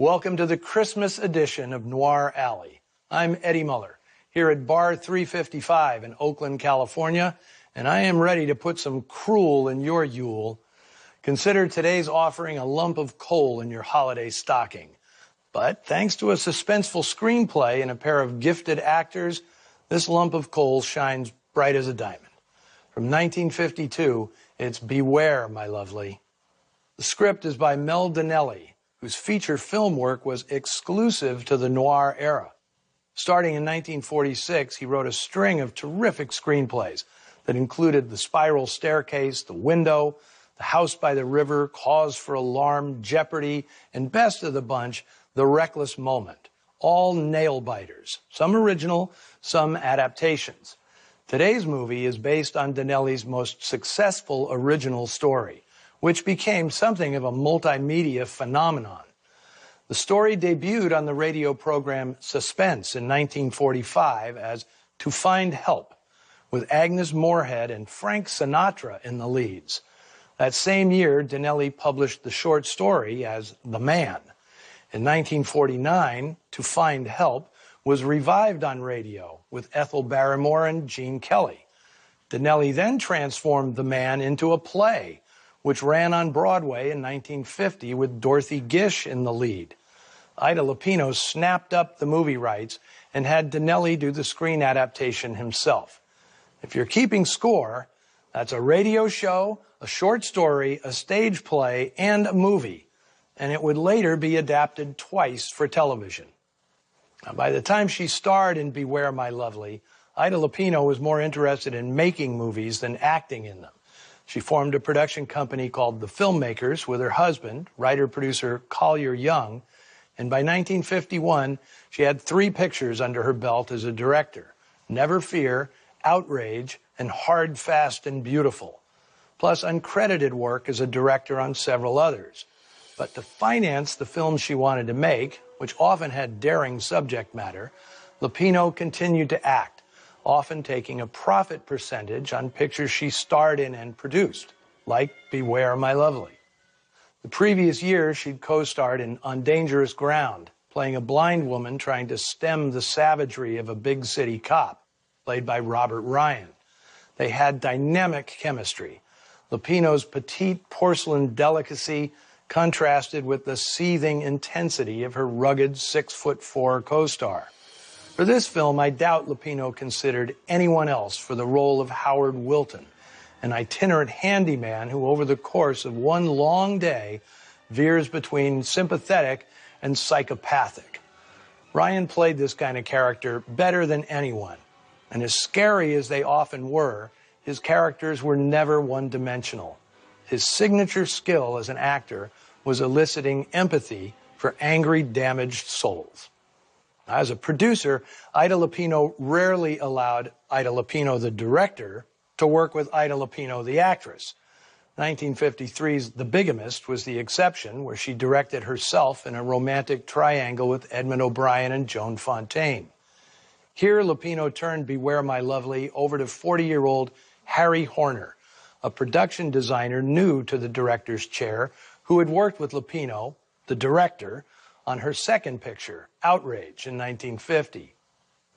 Welcome to the Christmas edition of Noir Alley. I'm Eddie Muller, here at Bar 355 in Oakland, California, and I am ready to put some cruel in your Yule. Consider today's offering a lump of coal in your holiday stocking. But thanks to a suspenseful screenplay and a pair of gifted actors, this lump of coal shines bright as a diamond. From 1952, it's Beware, My Lovely. The script is by Mel Dinelli, whose feature film work was exclusive to the noir era. Starting in 1946, he wrote a string of terrific screenplays that included The Spiral Staircase, The Window, The House by the River, Cause for Alarm, Jeopardy, and best of the bunch, The Reckless Moment. All nail-biters, some original, some adaptations. Today's movie is based on Dinelli's most successful original story, which became something of a multimedia phenomenon. The story debuted on the radio program Suspense in 1945 as To Find Help, with Agnes Moorehead and Frank Sinatra in the leads. That same year, Dinelli published the short story as The Man. In 1949, To Find Help was revived on radio with Ethel Barrymore and Gene Kelly. Dinelli then transformed The Man into a play, which ran on Broadway in 1950 with Dorothy Gish in the lead. Ida Lupino snapped up the movie rights and had Dinelli do the screen adaptation himself. If you're keeping score, that's a radio show, a short story, a stage play, and a movie, and it would later be adapted twice for television. Now, by the time she starred in Beware, My Lovely, Ida Lupino was more interested in making movies than acting in them. She formed a production company called The Filmmakers with her husband, writer-producer Collier Young, and by 1951, she had 3 pictures under her belt as a director: Never Fear, Outrage, and Hard, Fast, and Beautiful, plus uncredited work as a director on several others. But to finance the films she wanted to make, which often had daring subject matter, Lupino continued to act, often taking a profit percentage on pictures she starred in and produced, like Beware, My Lovely. The previous year, she'd co-starred in On Dangerous Ground, playing a blind woman trying to stem the savagery of a big city cop, played by Robert Ryan. They had dynamic chemistry. Lupino's petite porcelain delicacy contrasted with the seething intensity of her rugged 6'4" co-star. For this film, I doubt Lupino considered anyone else for the role of Howard Wilton, an itinerant handyman who, over the course of one long day, veers between sympathetic and psychopathic. Ryan played this kind of character better than anyone, and as scary as they often were, his characters were never one-dimensional. His signature skill as an actor was eliciting empathy for angry, damaged souls. As a producer, Ida Lupino rarely allowed Ida Lupino, the director, to work with Ida Lupino, the actress. 1953's The Bigamist was the exception, where she directed herself in a romantic triangle with Edmund O'Brien and Joan Fontaine. Here, Lupino turned Beware, My Lovely over to 40-year-old Harry Horner, a production designer new to the director's chair, who had worked with Lupino, the director, on her second picture, Outrage, in 1950.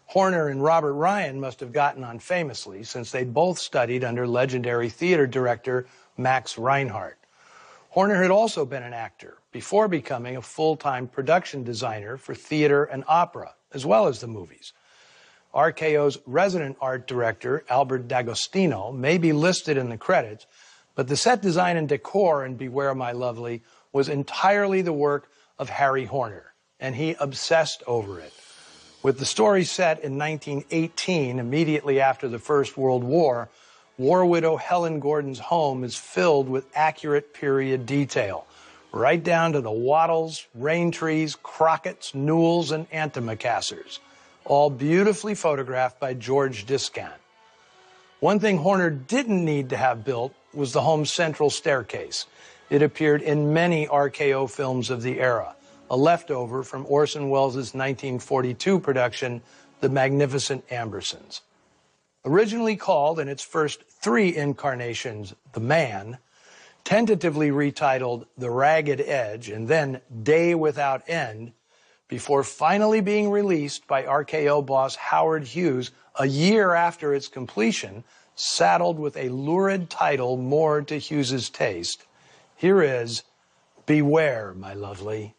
Horner and Robert Ryan must have gotten on famously, since they both studied under legendary theater director Max Reinhardt. Horner had also been an actor before becoming a full-time production designer for theater and opera, as well as the movies. RKO's resident art director, Albert D'Agostino, may be listed in the credits, but the set design and decor in Beware, My Lovely was entirely the work of Harry Horner, and he obsessed over it. With the story set in 1918, immediately after the First World War, war widow Helen Gordon's home is filled with accurate period detail, right down to the wattles, rain trees, crockets, newels, and antimacassars, all beautifully photographed by George Discant. One thing Horner didn't need to have built was the home's central staircase. It appeared in many RKO films of the era, a leftover from Orson Welles' 1942 production, The Magnificent Ambersons. Originally called in its first 3 incarnations, The Man, tentatively retitled The Ragged Edge and then Day Without End, before finally being released by RKO boss Howard Hughes a year after its completion, saddled with a lurid title more to Hughes's taste. Here is Beware, My Lovely.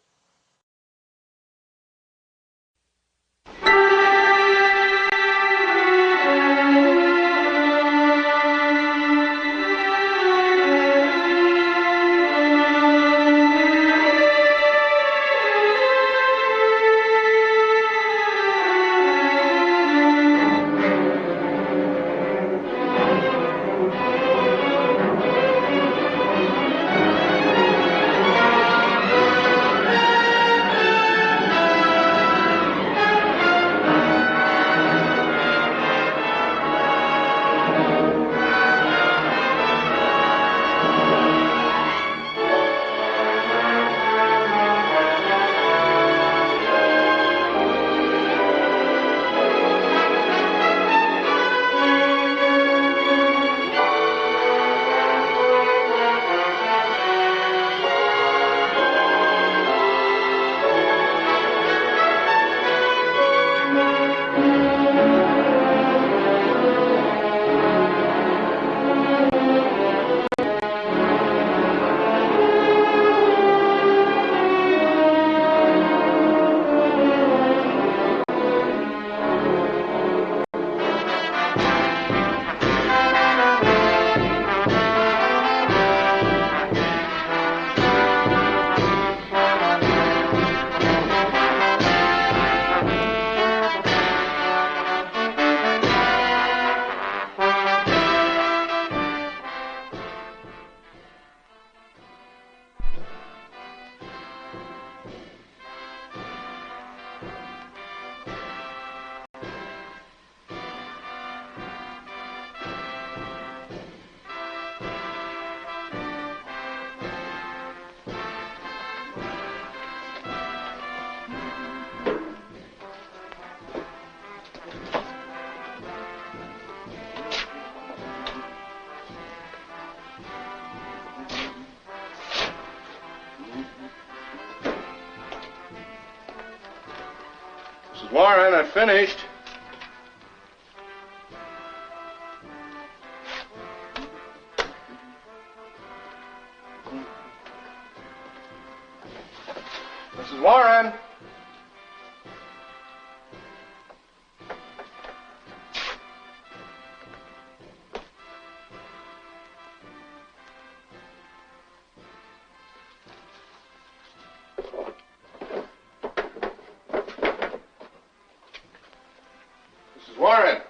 Mrs. Warren, I've finished. Mrs. Warren. Mrs. Warren.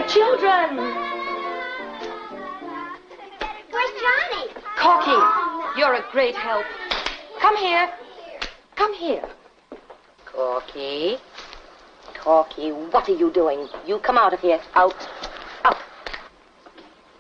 Children! Where's Johnny? Corky, you're a great help. Come here. Come here. Corky. Corky, what are you doing? You come out of here. Out. Up.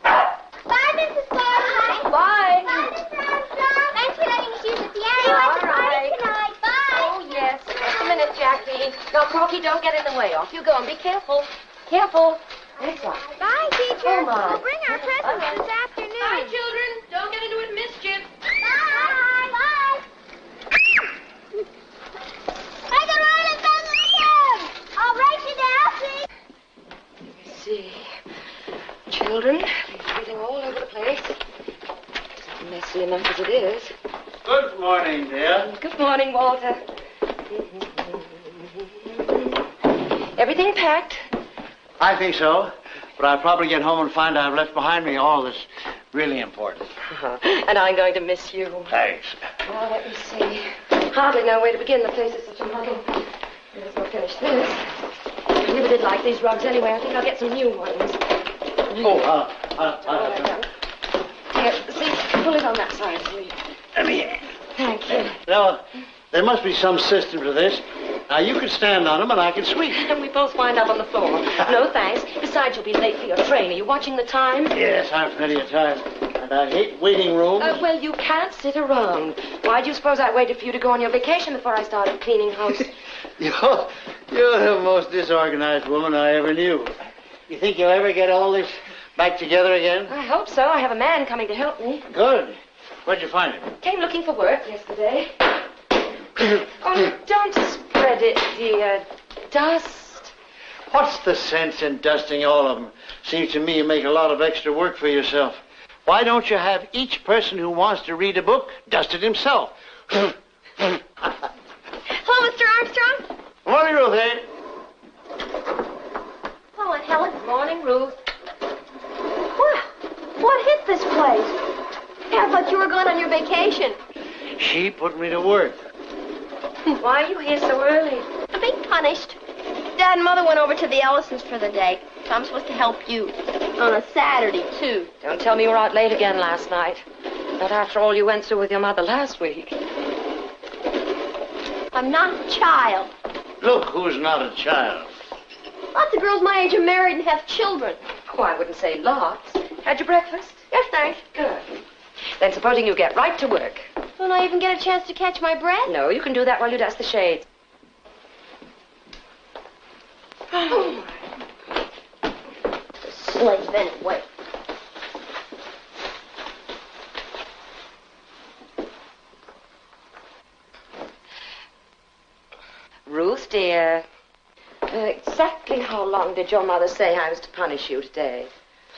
Bye, Mrs. Barber. Bye. Bye, Mr. Armstrong. Thanks for letting us use the piano All at the party right. tonight. Bye. Oh, yes. Just a minute, Jackie. Now, Corky, don't get in the way. Off you go, and be careful. Careful. That's right. Bye, teacher. Oh, my. We'll bring our presents this afternoon. Bye, children. Don't get into it, mischief. Bye. Bye. I got Ryan and Taylor Holmes. I'll write you down, please. Let me see. Children, everything all over the place. It's messy enough as it is. Good morning, dear. Good morning, Walter. Everything packed? I think so, but I'll probably get home and find I've left behind me all that's really important. And I'm going to miss you. Thanks. Well, let me see. Hardly know where to begin. The place is such a muddle. May as well finish this. I never did like these rugs anyway. I think I'll get some new ones. Oh, I'll have them. Here, see, pull it on that side, will you? Let me. Thank you. Now, there must be some system to this. Now, you can stand on them and I can sweep. And we both wind up on the floor. No, thanks. Besides, you'll be late for your train. Are you watching the time? Yes, I've plenty of time. And I hate waiting rooms. Well, you can't sit around. Why do you suppose I waited for you to go on your vacation before I started cleaning house? You're the most disorganized woman I ever knew. You think you'll ever get all this back together again? I hope so. I have a man coming to help me. Good. Where'd you find him? Came looking for work yesterday. Oh, don't spread it, dear. Dust. What's the sense in dusting all of them? Seems to me you make a lot of extra work for yourself. Why don't you have each person who wants to read a book dust it himself? Hello, Mr. Armstrong. Morning, Ruth, eh? Hello, Aunt Helen. Good morning, Ruth. Wow, what hit this place? I thought you were going on your vacation. She put me to work. Why are you here so early? I'm being punished. Dad and Mother went over to the Ellisons for the day. So I'm supposed to help you. On a Saturday, too. Don't tell me you were out late again last night. Not after all you went through with your mother last week. I'm not a child. Look who's not a child. Lots of girls my age are married and have children. Oh, I wouldn't say lots. Had your breakfast? Yes, thanks. Good. Then supposing you get right to work. Won't I even get a chance to catch my breath? No, you can do that while you dust the shades. Oh. The slave, anyway. Ruth, dear. Exactly how long did your mother say I was to punish you today?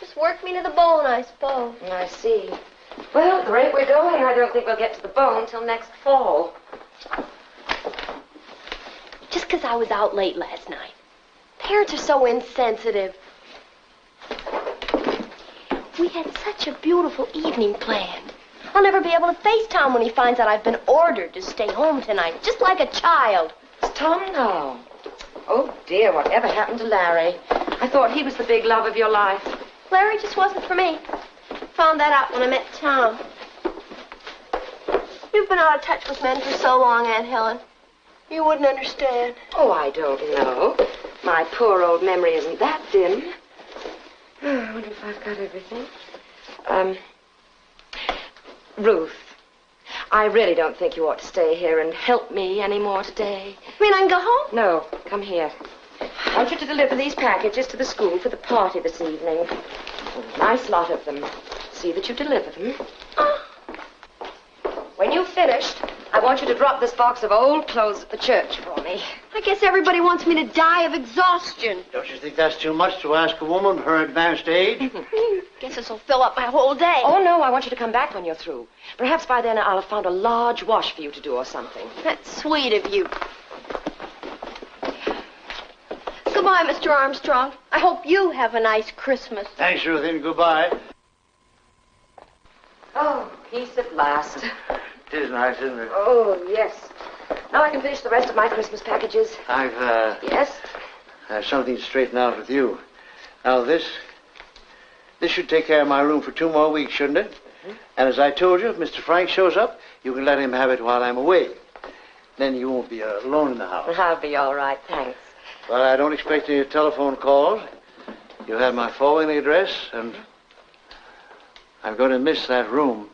Just work me to the bone, I suppose. I see. Well, at the rate we're going, I don't think we'll get to the bone till next fall. Just 'cause I was out late last night. Parents are so insensitive. We had such a beautiful evening planned. I'll never be able to face Tom when he finds out I've been ordered to stay home tonight, just like a child. It's Tom now. Oh, dear, whatever happened to Larry? I thought he was the big love of your life. Larry just wasn't for me. Found that out when I met Tom. You've been out of touch with men for so long, Aunt Helen. You wouldn't understand. Oh, I don't know. My poor old memory isn't that dim. Oh, I wonder if I've got everything. Ruth, I really don't think you ought to stay here and help me any more today. You mean I can go home? No, come here. I want you to deliver these packages to the school for the party this evening. A nice lot of them. See that you deliver them. When you've finished, I want you to drop this box of old clothes at the church for me. I guess everybody wants me to die of exhaustion. Don't you think that's too much to ask a woman of her advanced age? Guess this will fill up my whole day. Oh, no, I want you to come back when you're through. Perhaps by then I'll have found a large wash for you to do or something. That's sweet of you. Goodbye, Mr. Armstrong. I hope you have a nice Christmas. Thanks, Ruth, and goodbye. Oh, peace at last. It is nice, isn't it? Oh, yes. Now I can finish the rest of my Christmas packages. I've Yes? something to straighten out with you. Now, this should take care of my room for 2 more weeks, shouldn't it? And as I told you, if Mr. Frank shows up, you can let him have it while I'm away. Then you won't be alone in the house. I'll be all right, thanks. Well, I don't expect any telephone calls. You have my forwarding address, and I'm going to miss that room.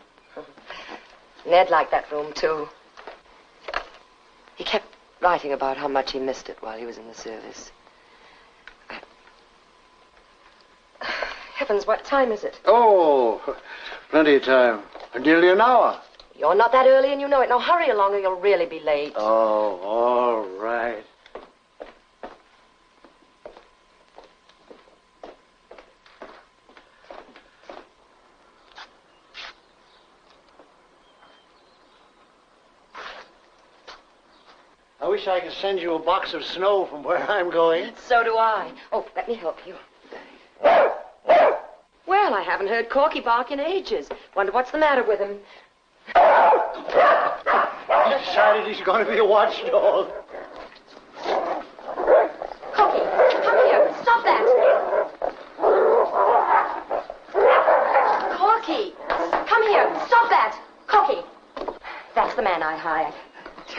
Ned liked that room, too. He kept writing about how much he missed it while he was in the service. Heavens, what time is it? Oh, plenty of time. Nearly an hour. You're not that early and you know it. Now hurry along or you'll really be late. Oh, all right. I wish I could send you a box of snow from where I'm going. So do I. Oh, let me help you. Well, I haven't heard Corky bark in ages. Wonder what's the matter with him. He decided he's going to be a watchdog. Corky, come here. Stop that. Corky, come here. Stop that. Corky. That's the man I hired.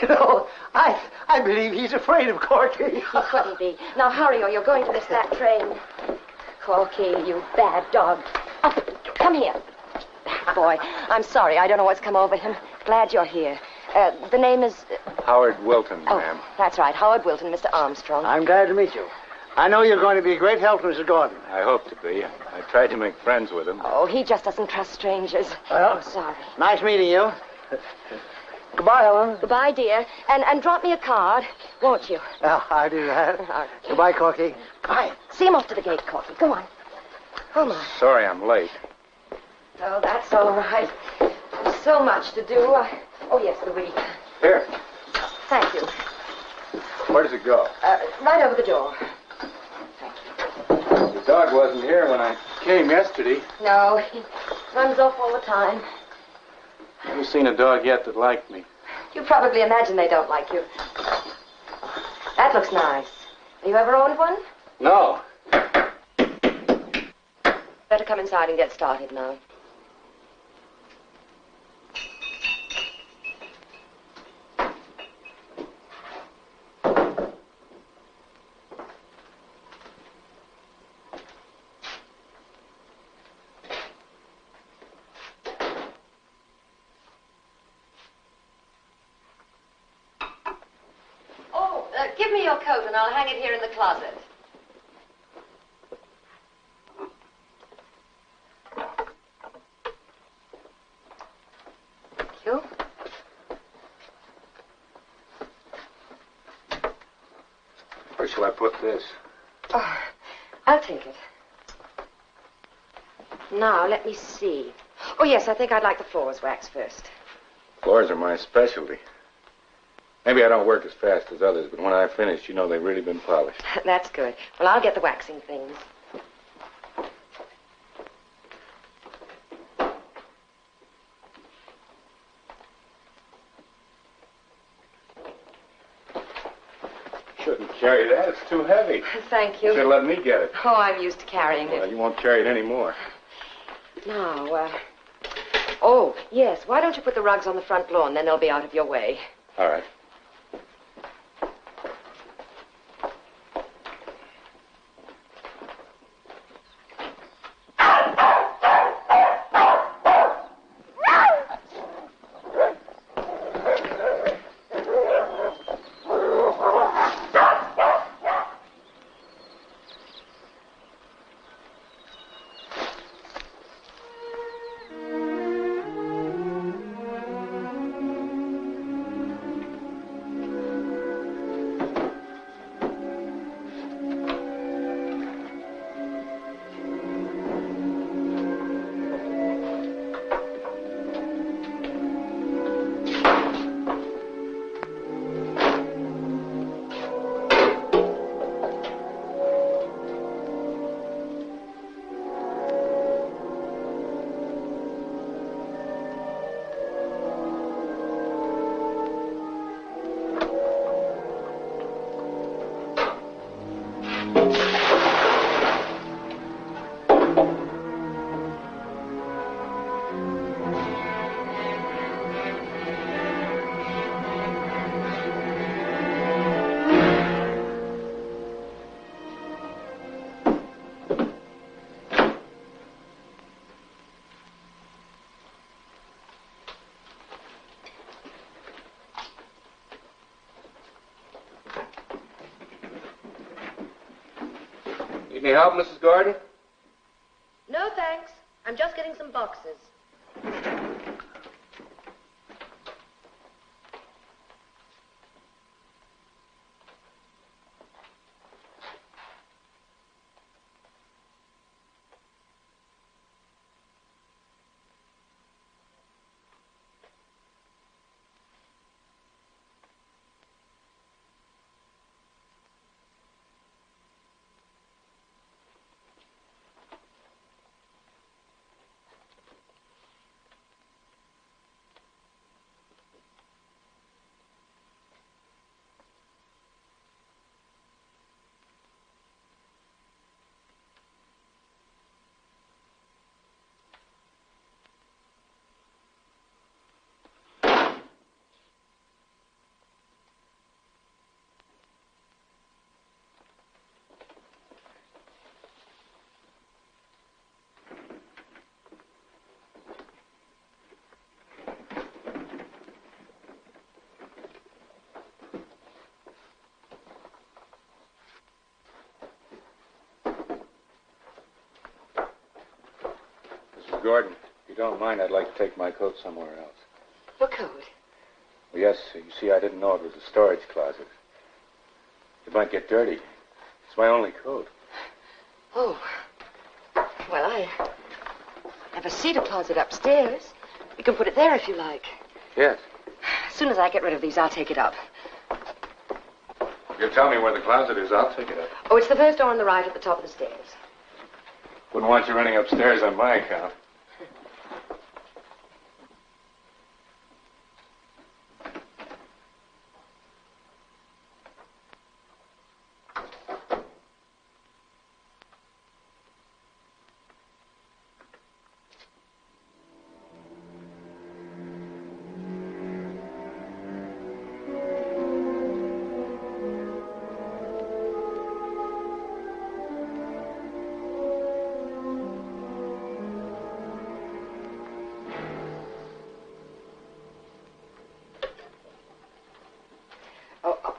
You know, I believe he's afraid of Corky. He couldn't be. Now hurry or you're going to miss that train. Corky, you bad dog. Oh, come here. Boy, I'm sorry. I don't know what's come over him. Glad you're here. The name is... Howard Wilton, ma'am. Oh, that's right. Howard Wilton, Mr. Armstrong. I'm glad to meet you. I know you're going to be a great help to Mr. Gordon. I hope to be. I tried to make friends with him. Oh, he just doesn't trust strangers. Well, Oh, sorry. Nice meeting you. Goodbye, Helen. Goodbye, dear. And drop me a card, won't you? Oh, I'll do that. All right. Goodbye, Corky. Bye. See him off to the gate, Corky. Go on. Oh, my. Sorry I'm late. Oh, that's all right. There's so much to do. Oh, yes, the week. Here. Thank you. Where does it go? Right over the door. The dog wasn't here when I came yesterday. No, he runs off all the time. Never seen a dog yet that liked me. You probably imagine they don't like you. That looks nice. Have you ever owned one? No. Better come inside and get started now. Give me your coat and I'll hang it here in the closet. Thank you. Where shall I put this? Oh, I'll take it. Now, let me see. Oh, yes, I think I'd like the floors waxed first. Floors are my specialty. Maybe I don't work as fast as others, but when I finish, you know they've really been polished. That's good. Well, I'll get the waxing things. Shouldn't carry that. It's too heavy. Thank you. Should have let me get it. Oh, I'm used to carrying it. Well, you won't carry it anymore. Now, oh, yes, why don't you put the rugs on the front lawn, then they'll be out of your way. All right. Need any help, Mrs. Gordon? No, thanks. I'm just getting some boxes. Mrs. Gordon, if you don't mind, I'd like to take my coat somewhere else. What coat? Well, yes, you see, I didn't know it was a storage closet. It might get dirty. It's my only coat. Oh. Well, I have a cedar closet upstairs. You can put it there if you like. Yes. As soon as I get rid of these, I'll take it up. If you'll tell me where the closet is, I'll take it up. Oh, it's the first door on the right at the top of the stairs. Wouldn't want you running upstairs on my account.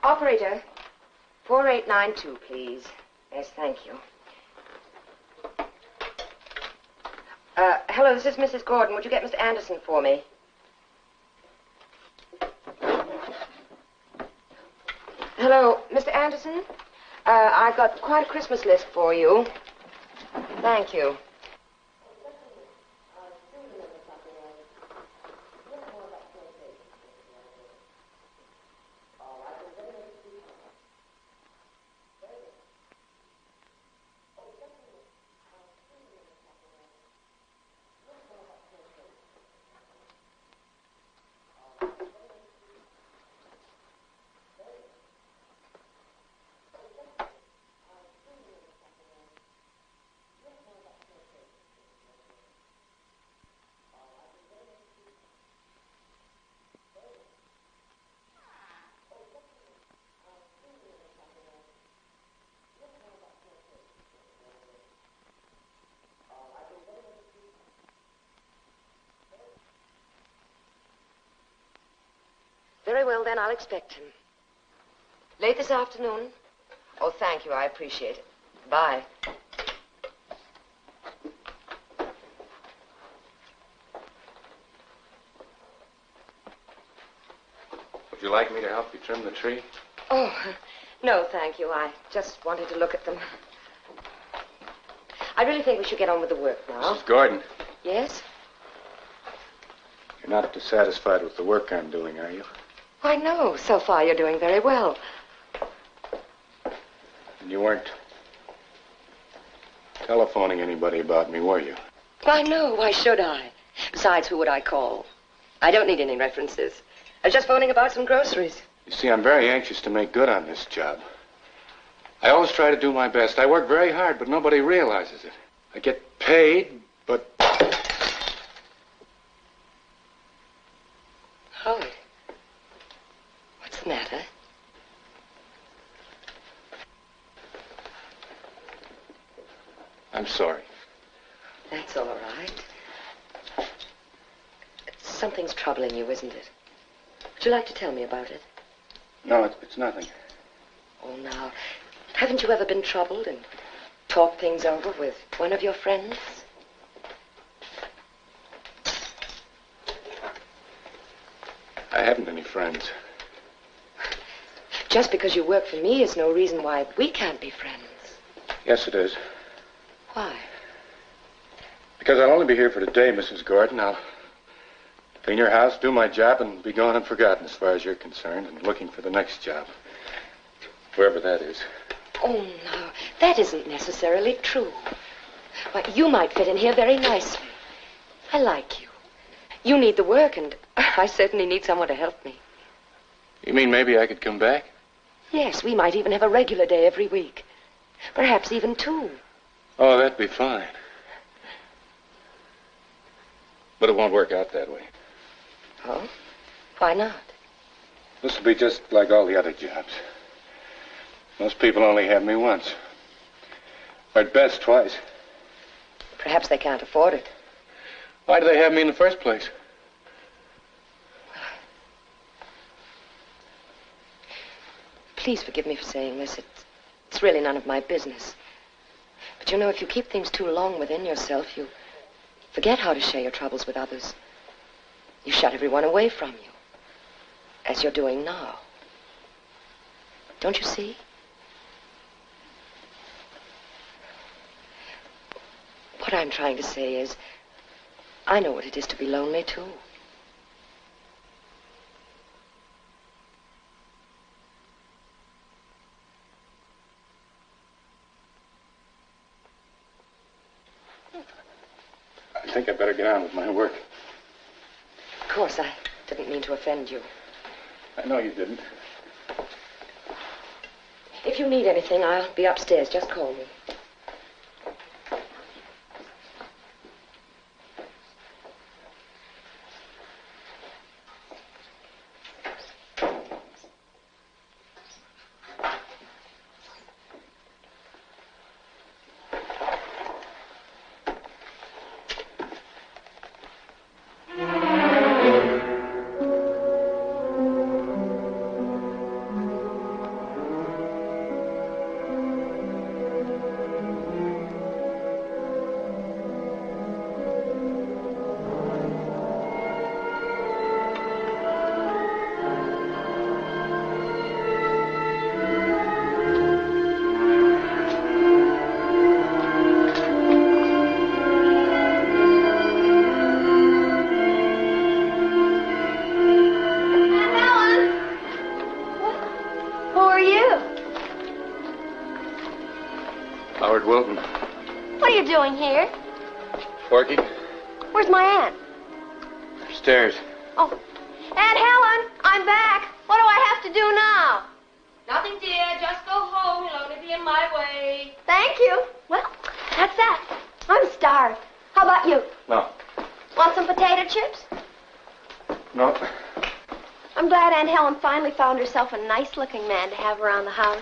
Operator, 4892, please. Yes, thank you. Hello, this is Mrs. Gordon. Would you get Mr. Anderson for me? Hello, Mr. Anderson? I've got quite a Christmas list for you. Thank you. Very well, then, I'll expect him. Late this afternoon? Oh, thank you. I appreciate it. Bye. Would you like me to help you trim the tree? Oh, no, thank you. I just wanted to look at them. I really think we should get on with the work now. Mrs. Gordon, Yes? you're not dissatisfied with the work I'm doing, are you? Why, no. So far, you're doing very well. And you weren't telephoning anybody about me, were you? Why, no. Why should I? Besides, who would I call? I don't need any references. I was just phoning about some groceries. You see, I'm very anxious to make good on this job. I always try to do my best. I work very hard, but nobody realizes it. I get paid, but... Howard, what's the matter? I'm sorry. That's all right. Something's troubling you, isn't it? Would you like to tell me about it? No, it's nothing. Oh, now, haven't you ever been troubled? And talk things over with one of your friends? I haven't any friends. Just because you work for me is no reason why we can't be friends. Yes, it is. Why? Because I'll only be here for today, Mrs. Gordon. I'll clean your house, do my job, and be gone and forgotten as far as you're concerned, and looking for the next job. Wherever that is. Oh, no, that isn't necessarily true. Why, you might fit in here very nicely. I like you. You need the work, and I certainly need someone to help me. You mean maybe I could come back? Yes, we might even have a regular day every week. Perhaps even 2. Oh, that'd be fine. But it won't work out that way. Oh? Why not? This will be just like all the other jobs. Most people only have me once. Or at best, twice. Perhaps they can't afford it. Why do they have me in the first place? Please forgive me for saying this. It's really none of my business. But you know, if you keep things too long within yourself, you forget how to share your troubles with others. You shut everyone away from you, as you're doing now. Don't you see? What I'm trying to say is, I know what it is to be lonely, too. I think I better get on with my work. Of course, I didn't mean to offend you. I know you didn't. If you need anything, I'll be upstairs. Just call me. Doing here? Working? Where's my aunt? Upstairs. Oh, Aunt Helen, I'm back. What do I have to do now? Nothing, dear. Just go home. You'll only be in my way. Thank you. Well, that's that. I'm starved. How about you? No. Want some potato chips? No. I'm glad Aunt Helen finally found herself a nice-looking man to have around the house.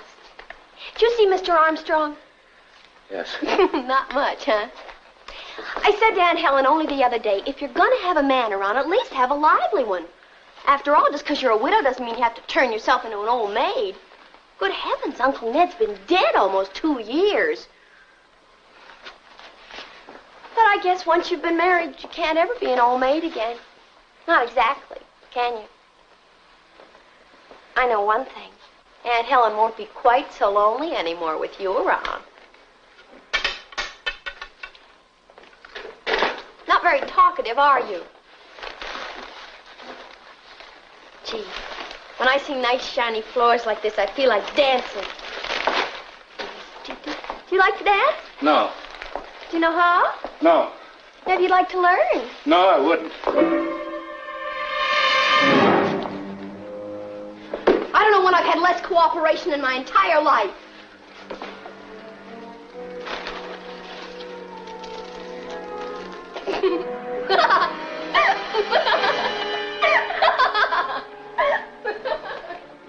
Did you see Mr. Armstrong? Yes. Not much, huh? I said to Aunt Helen only the other day, if you're going to have a man around, at least have a lively one. After all, just because you're a widow doesn't mean you have to turn yourself into an old maid. Good heavens, Uncle Ned's been dead almost 2 years. But I guess once you've been married, you can't ever be an old maid again. Not exactly, can you? I know one thing. Aunt Helen won't be quite so lonely anymore with you around. Not very talkative, are you? Gee, when I see nice shiny floors like this, I feel like dancing. Do you like to dance? No. Do you know how? No. Maybe you'd like to learn. No, I wouldn't. I don't know when I've had less cooperation in my entire life.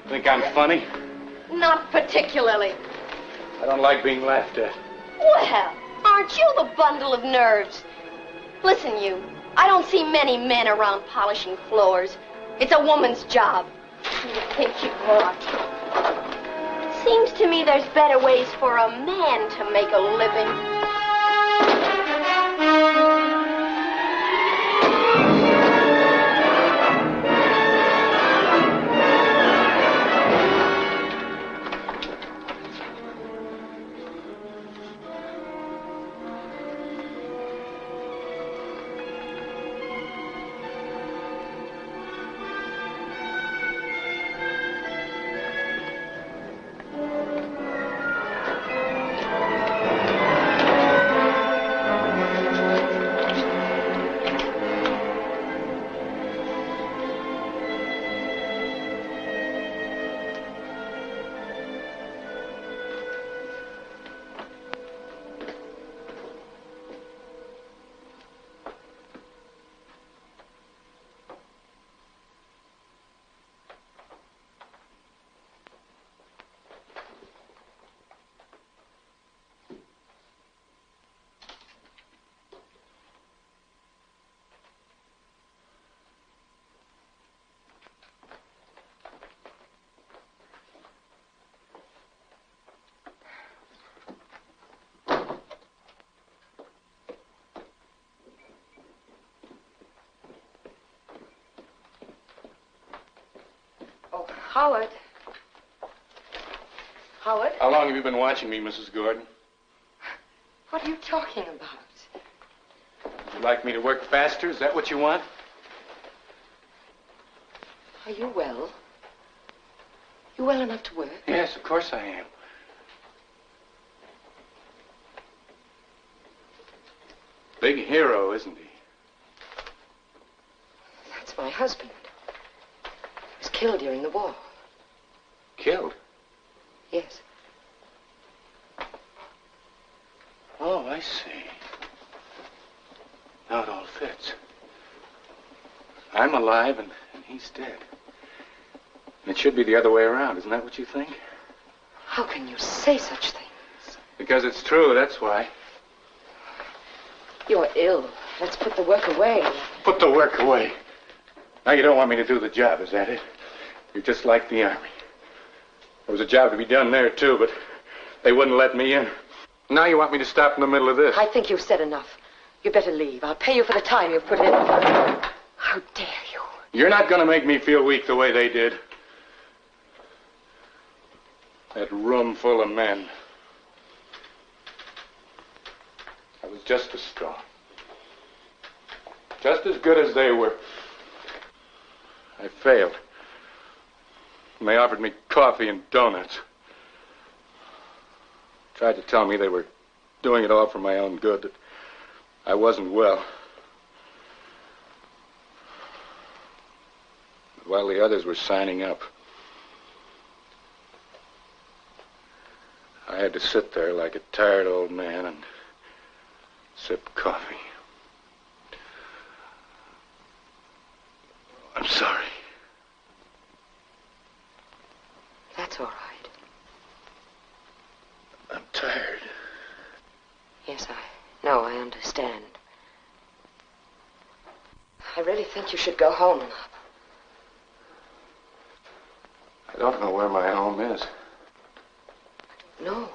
Think I'm funny? Not particularly. I don't like being laughed at. Well, aren't you the bundle of nerves? Listen, you. I don't see many men around polishing floors. It's a woman's job. You think you are. Seems to me there's better ways for a man to make a living. Howard. Howard? How long have you been watching me, Mrs. Gordon? What are you talking about? Would you like me to work faster? Is that what you want? Are you well? You well enough to work? Yes, of course I am. Big hero, isn't he? That's my husband. He was killed during the war. Killed? Yes. Oh, I see. Now it all fits. I'm alive and he's dead. And it should be the other way around. Isn't that what you think? How can you say such things? Because it's true, that's why. You're ill. Let's put the work away. Put the work away. Now you don't want me to do the job, is that it? You're just like the Army. There was a job to be done there, too, but they wouldn't let me in. Now you want me to stop in the middle of this. I think you've said enough. You better leave. I'll pay you for the time you've put in. How dare you? You're not going to make me feel weak the way they did. That room full of men. I was just as strong. Just as good as they were. I failed. And they offered me coffee and donuts. Tried to tell me they were doing it all for my own good, that I wasn't well. While the others were signing up, I had to sit there like a tired old man and sip coffee. I'm sorry. That's all right. I'm tired. Yes, I know. I understand. I really think you should go home. I don't know where my home is. No.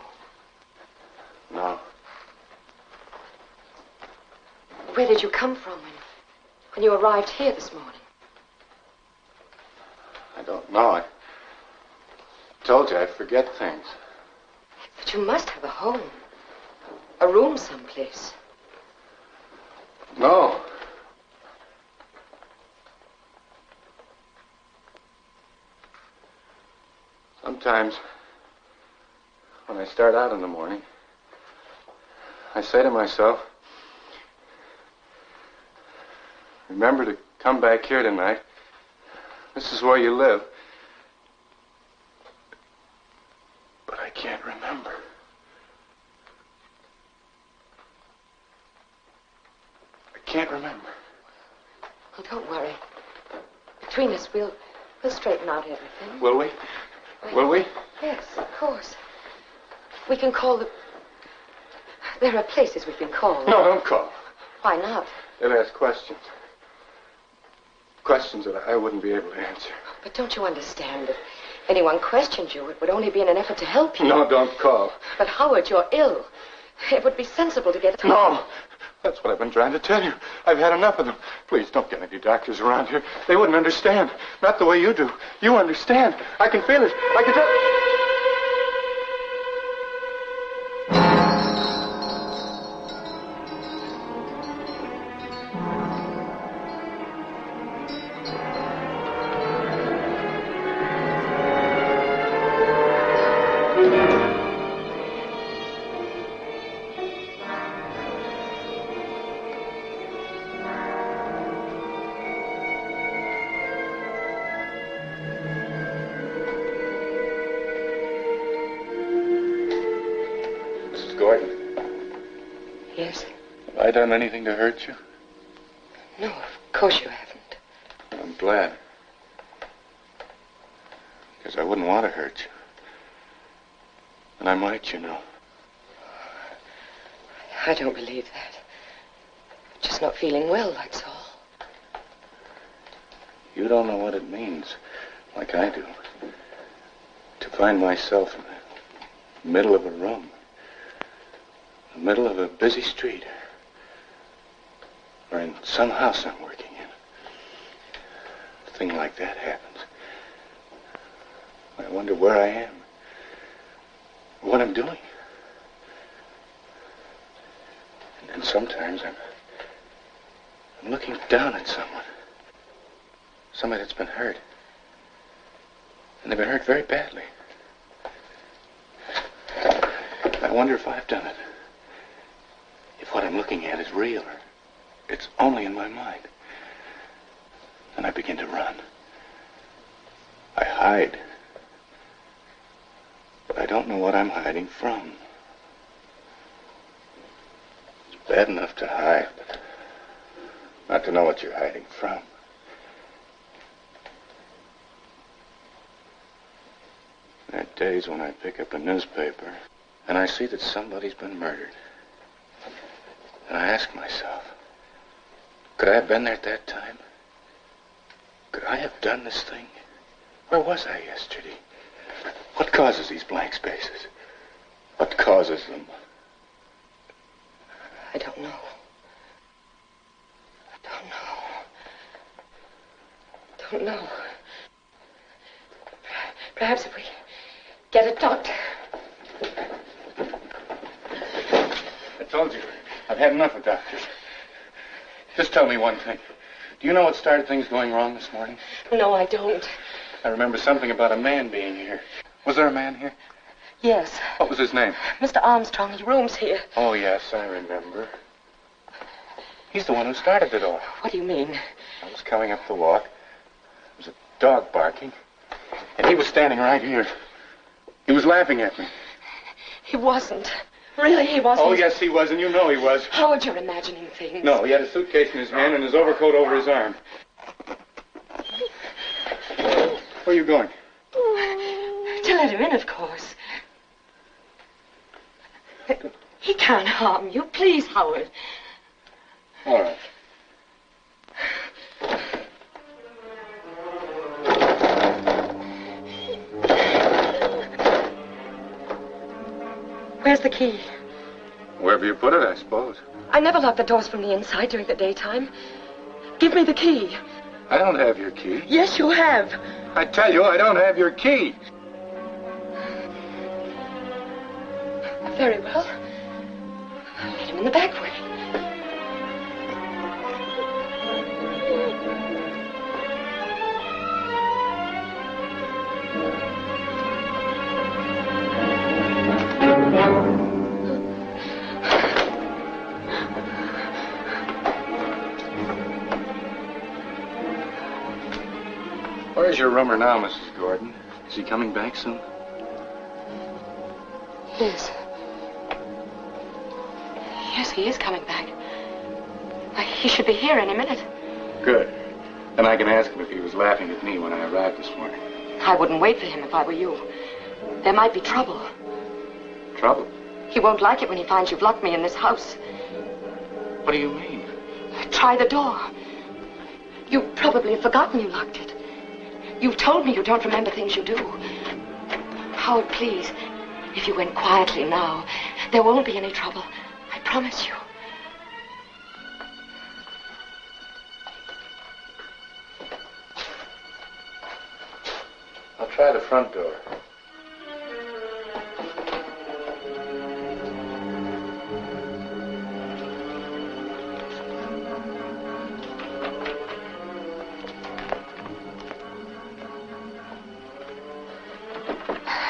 No. Where did you come from when you arrived here this morning? I don't know. I told you I forget things. But you must have a home. A room someplace. No. Sometimes, when I start out in the morning, I say to myself, remember to come back here tonight. This is where you live. But I can't remember. I can't remember. Well, don't worry. Between us, we'll straighten out everything. Will we? Will we? Yes, of course. We can call the... There are places we can call. No, don't call. Why not? They'll ask questions. Questions that I wouldn't be able to answer. But don't you understand? anyone questioned you, it would only be in an effort to help you. No, don't call. But, Howard, you're ill. It would be sensible to get... No. That's what I've been trying to tell you. I've had enough of them. Please, don't get any doctors around here. They wouldn't understand. Not the way you do. You understand. I can feel it. I can tell... Yes? Have I done anything to hurt you? No, of course you haven't. I'm glad. Because I wouldn't want to hurt you. And I might, you know. I don't believe that. Just not feeling well, that's all. You don't know what it means, like I do. To find myself in the middle of a room. In the middle of a busy street. Or in some house I'm working in. A thing like that happens. I wonder where I am. What I'm doing. And sometimes I'm looking down at someone. Somebody that's been hurt. And they've been hurt very badly. I wonder if I've done it. If what I'm looking at is real or it's only in my mind. And I begin to run. I hide. But I don't know what I'm hiding from. It's bad enough to hide, but not to know what you're hiding from. There are days when I pick up a newspaper and I see that somebody's been murdered. And I ask myself, could I have been there at that time? Could I have done this thing? Where was I yesterday? What causes these blank spaces? What causes them? I don't know. Don't know. Perhaps if we get a doctor. I told you, I've had enough of doctors. Just tell me one thing. Do you know what started things going wrong this morning? No, I don't. I remember something about a man being here. Was there a man here? Yes. What was his name? Mr. Armstrong, he rooms here. Oh, yes, I remember. He's the one who started it all. What do you mean? I was coming up the walk. There was a dog barking. And he was standing right here. He was laughing at me. He wasn't. Really, he wasn't. Oh, yes, he was, and you know he was. Howard, you're imagining things. No, he had a suitcase in his hand and his overcoat over his arm. Where are you going? To let him in, of course. He can't harm you. Please, Howard. All right. Where's the key? Wherever you put it, I suppose. I never lock the doors from the inside during the daytime. Give me the key. I don't have your key. Yes, you have. I tell you, I don't have your key. Very well. I'll meet him in the back way. Where's your roomer now, Mrs. Gordon? Is he coming back soon? Yes. Yes, he is coming back. Why, he should be here any minute. Good. Then I can ask him if he was laughing at me when I arrived this morning. I wouldn't wait for him if I were you. There might be trouble. Trouble? He won't like it when he finds you've locked me in this house. What do you mean? Try the door. You've probably forgotten you locked it. You've told me you don't remember things you do. Howard, please. If you went quietly now, there won't be any trouble. I promise you. I'll try the front door.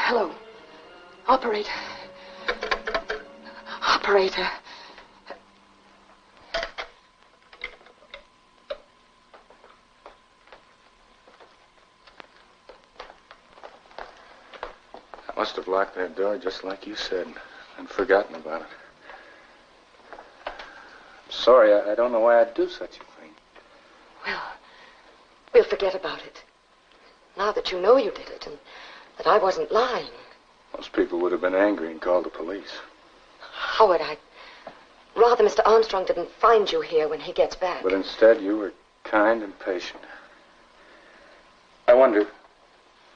Hello. Operator. Operator. I must have locked that door just like you said and forgotten about it. I'm sorry, I don't know why I'd do such a thing. Well, we'll forget about it. Now that you know you did it and that I wasn't lying. Most people would have been angry and called the police. Howard, I'd rather Mr. Armstrong didn't find you here when he gets back. But instead, you were kind and patient. I wonder,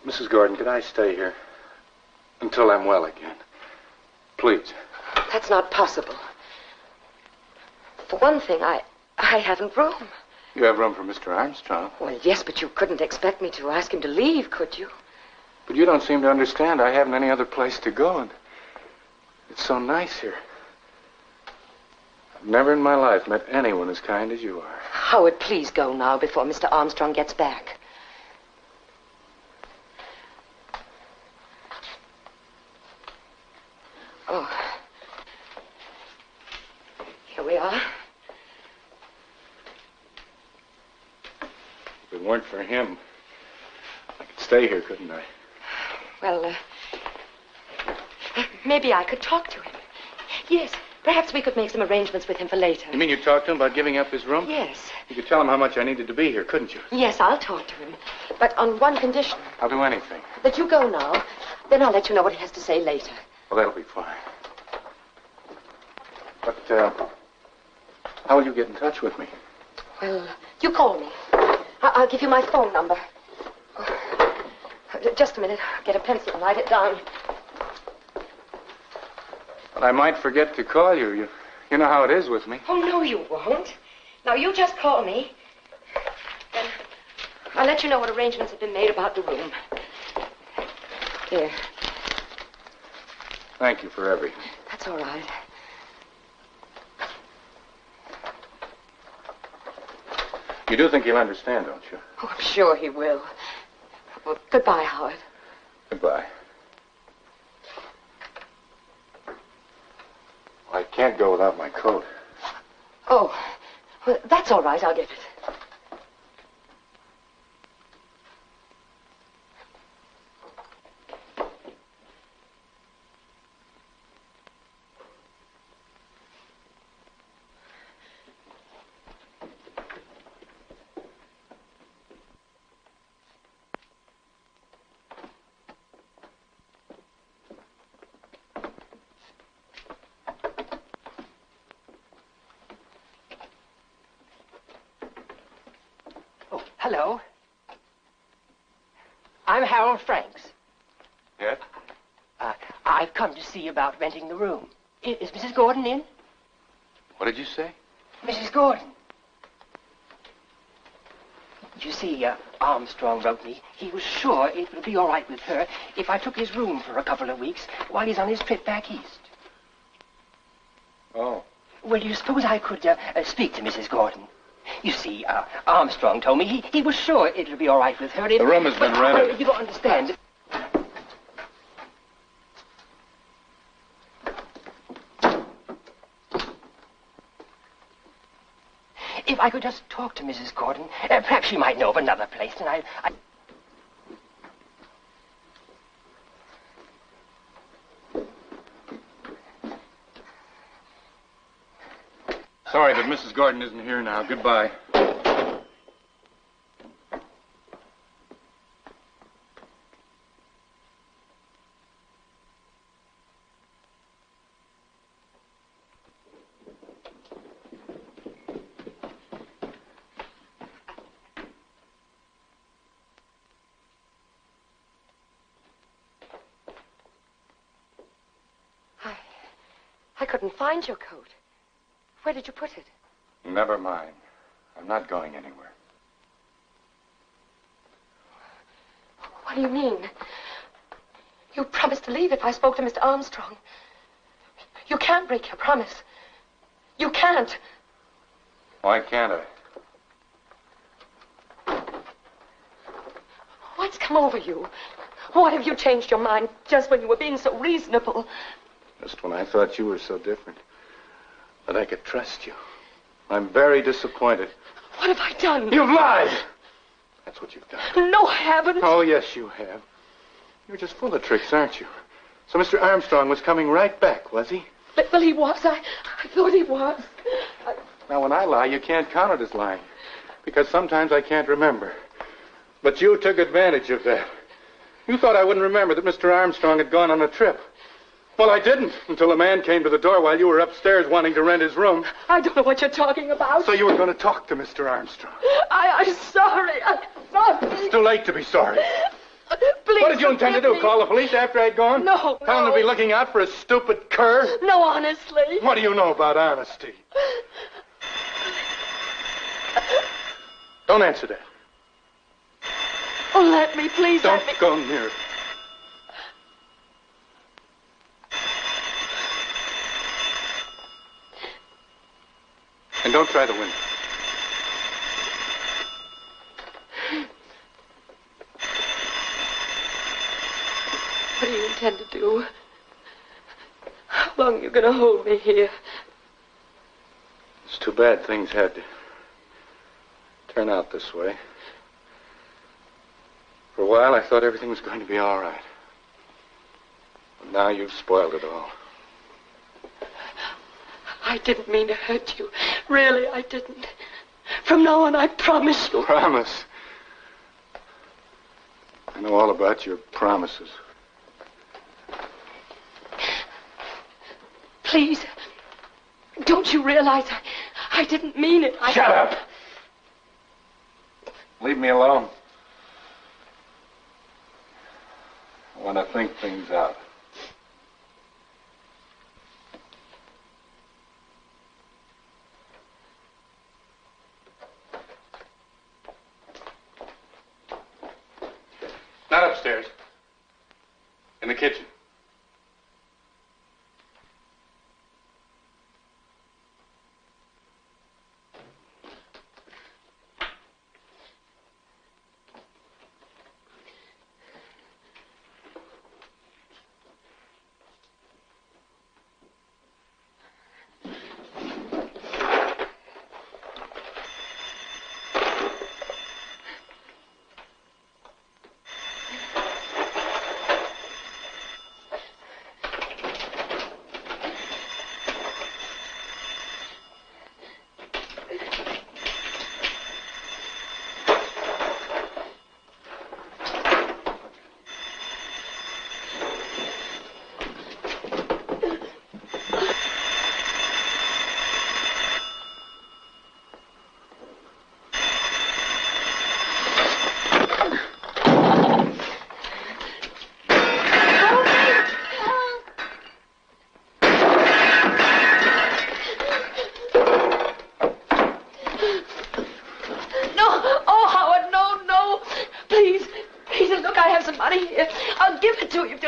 Mrs. Gordon, could I stay here until I'm well again? Please. That's not possible. For one thing, I haven't room. You have room for Mr. Armstrong. Well, yes, but you couldn't expect me to ask him to leave, could you? But you don't seem to understand. I haven't any other place to go, and it's so nice here. I've never in my life met anyone as kind as you are. Howard, please go now before Mr. Armstrong gets back. Oh. Here we are. If it weren't for him, I could stay here, couldn't I? Well, maybe I could talk to him. Yes, perhaps we could make some arrangements with him for later. You mean you talked to him about giving up his room? Yes. You could tell him how much I needed to be here, couldn't you? Yes, I'll talk to him. But on one condition. I'll do anything. That you go now. Then I'll let you know what he has to say later. Well, that'll be fine. But, how will you get in touch with me? Well, you call me. I'll give you my phone number. Just a minute. Get a pencil and write it down. But I might forget to call you. You know how it is with me. Oh, no, you won't. Now, you just call me. Then I'll let you know what arrangements have been made about the room. Here. Thank you for everything. That's all right. You do think he'll understand, don't you? Oh, I'm sure he will. Well, goodbye, Howard. Goodbye. I can't go without my coat. Oh, well, that's all right. I'll get it. Hello. I'm Harold Franks. Yes? I've come to see about renting the room. Is Mrs. Gordon in? What did you say? Mrs. Gordon. You see, Armstrong wrote me. He was sure it would be all right with her if I took his room for a couple of weeks while he's on his trip back east. Oh. Well, do you suppose I could speak to Mrs. Gordon? You see, Armstrong told me he was sure it would be all right with her if... The room has been rented. You don't understand. If I could just talk to Mrs. Gordon, perhaps she might know of another place, and I... Sorry, but Mrs. Gordon isn't here now. Goodbye. I couldn't find your coat. Where did you put it? Never mind. I'm not going anywhere. What do you mean? You promised to leave if I spoke to Mr. Armstrong. You can't break your promise. You can't. Why can't I? What's come over you? Why have you changed your mind just when you were being so reasonable? Just when I thought you were so different. That I could trust you. I'm very disappointed. What have I done? You've lied! That's what you've done. No, I haven't. Oh, yes, you have. You're just full of tricks, aren't you? So Mr. Armstrong was coming right back, was he? Well, he was. I thought he was. Now, when I lie, you can't count it as lying. Because sometimes I can't remember. But you took advantage of that. You thought I wouldn't remember that Mr. Armstrong had gone on a trip. Well, I didn't, until a man came to the door while you were upstairs wanting to rent his room. I don't know what you're talking about. So you were going to talk to Mr. Armstrong. I'm sorry. I'm sorry. It's too late to be sorry. Please. What did you intend to do, call the police after I'd gone? No, Tell them to be looking out for a stupid cur? No, honestly. What do you know about honesty? Don't answer that. Oh, let me, please. Don't let me. go near it. And don't try the window. What do you intend to do? How long are you going to hold me here? It's too bad things had to turn out this way. For a while, I thought everything was going to be all right. But now you've spoiled it all. I didn't mean to hurt you. Really, I didn't. From now on, I promise you. Promise? I know all about your promises. Please, don't you realize I didn't mean it? Shut up! Leave me alone. I want to think things out. Not upstairs. In the kitchen.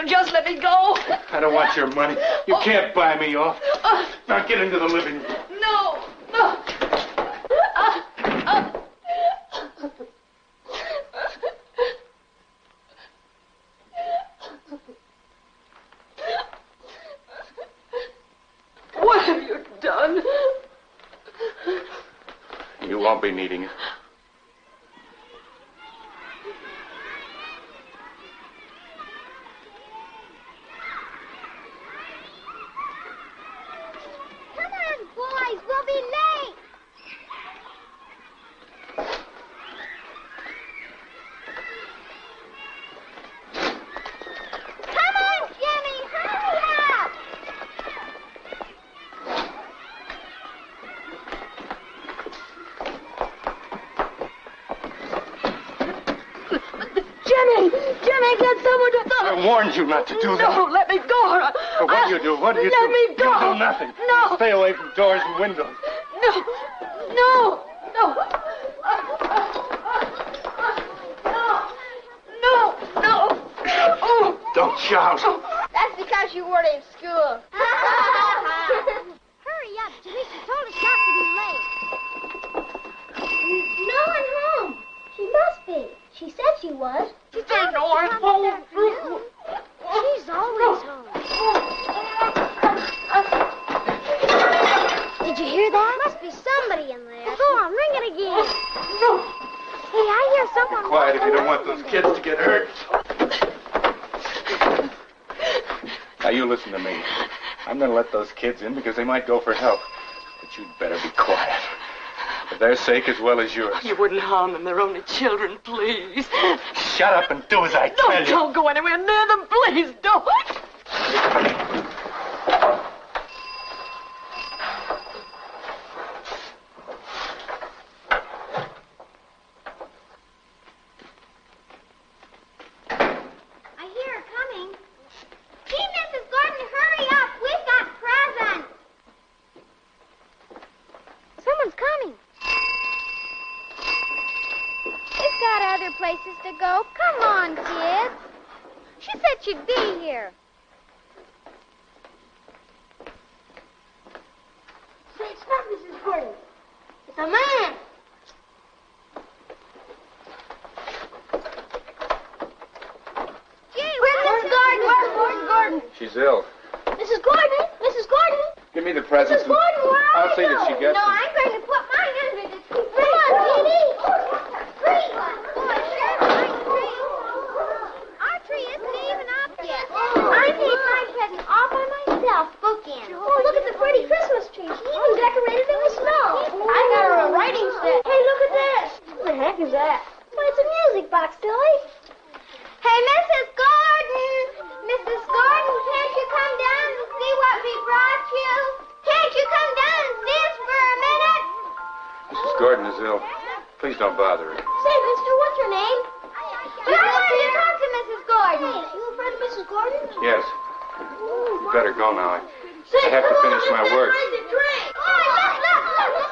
Just let me go. I don't want your money. You can't buy me off. Now get into the living room. No, no. What have you done? You won't be needing it. Jimmy, get someone to... I warned you not to do that. No, let me go. But what do you do? What do you do? Let me go. You do nothing. No. Stay away from doors and windows. No. No. No. No. No. Oh. Don't shout. That's because you weren't in school. Hurry up, Jimmy. She told us not to be late. No one home. She must be. She said she was. She told no one home. She's always home. Did you hear that? Must be somebody in there. Go on, ring it again. No. Hey, I hear someone. Be quiet if you don't want those kids to get hurt. Now, you listen to me. I'm going to let those kids in because they might go for help. But you'd better be quiet. For their sake as well as yours. You wouldn't harm them. They're only children, please. Shut up and do as I tell you. Don't go anywhere near them, please. Don't. I hear her coming. Gee, Mrs. Gordon, hurry up. We've got presents. Someone's coming. We've got other places to go. Come on, kids. She said she'd be here. Say, it's not Mrs. Gordon. It's a man. Gee, where's Mrs. Gordon? Where's Gordon? She's ill. Mrs. Gordon? Mrs. Gordon? Give me the presents. Mrs. Gordon, where are I'll see that she gets No, them. I'm going to put mine under the tree. Come on, Kitty. Tree. Boy, sure, my tree. Our tree isn't even up yet. I made my present all by myself, bookend. Oh, look at the pretty Christmas tree. She even decorated it with snow. I got her a writing set. Hey, look at this. What the heck is that? Well, it's a music box, silly. Hey, Mrs. Gordon! Mrs. Gordon, can't you come down and see what we brought you? Can't you come down and see us for a minute? Mrs. Gordon is ill. Please don't bother her. Say, mister, what's your name? But I wanted to talk to Mrs. Gordon. Hey, you a friend of Mrs. Gordon? Yes. You better go now. Say, I have to finish my work. Oh, look.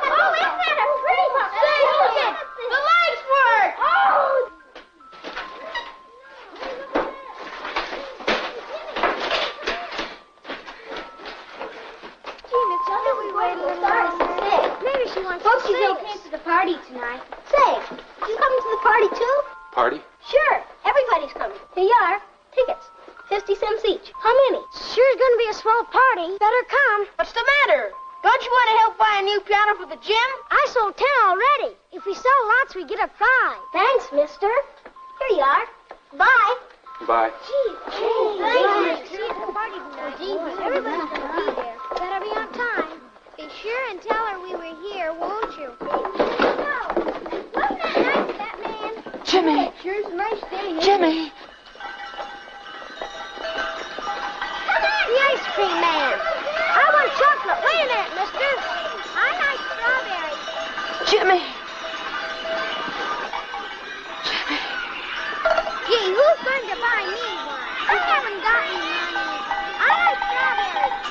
Oh, isn't that a tree? Say, look at the lights work. Oh. Maybe she wants to see us. Came to the party tonight. Say, you coming to the party too? Party? Sure. Everybody's coming. Here you are. Tickets. 50 cents each. How many? Sure's going to be a swell party. Better come. What's the matter? Don't you want to help buy a new piano for the gym? I sold 10 already. If we sell lots, we get a prize. Thanks, mister. Here you are. Bye. Bye. Gee, thanks. See you at the party tonight. Everybody's going to be there. Better be on time. Be sure and tell her we were here, won't you? Wasn't that nice, that man? Jimmy. Sure's a nice day. Jimmy. Come on, the ice cream man. I want chocolate. Wait a minute, mister. I like strawberries. Jimmy. Gee, who's going to buy me one? I haven't got any money. I like strawberries.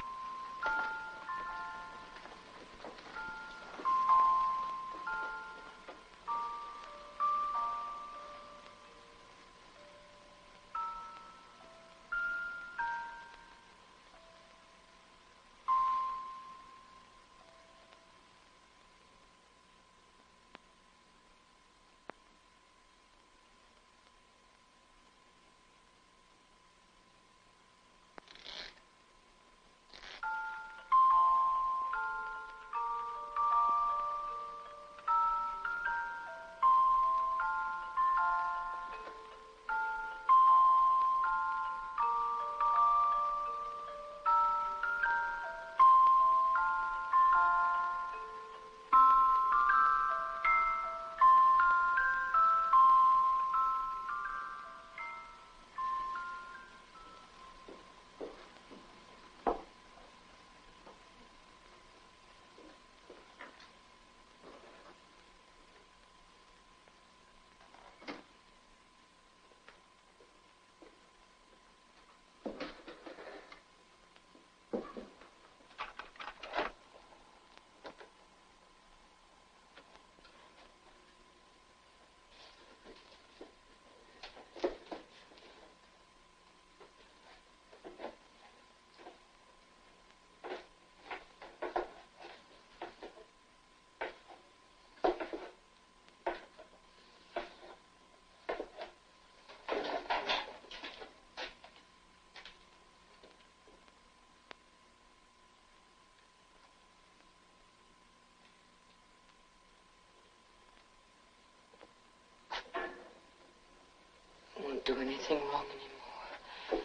won't do anything wrong anymore.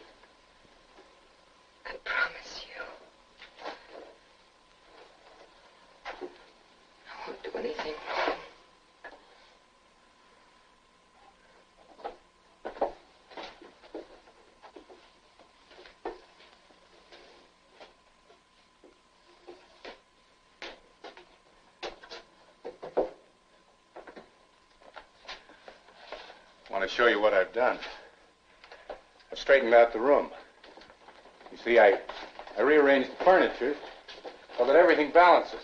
I promise you. I won't do anything wrong. I want to show you what I've done. I've straightened out the room. You see, I rearranged the furniture so that everything balances.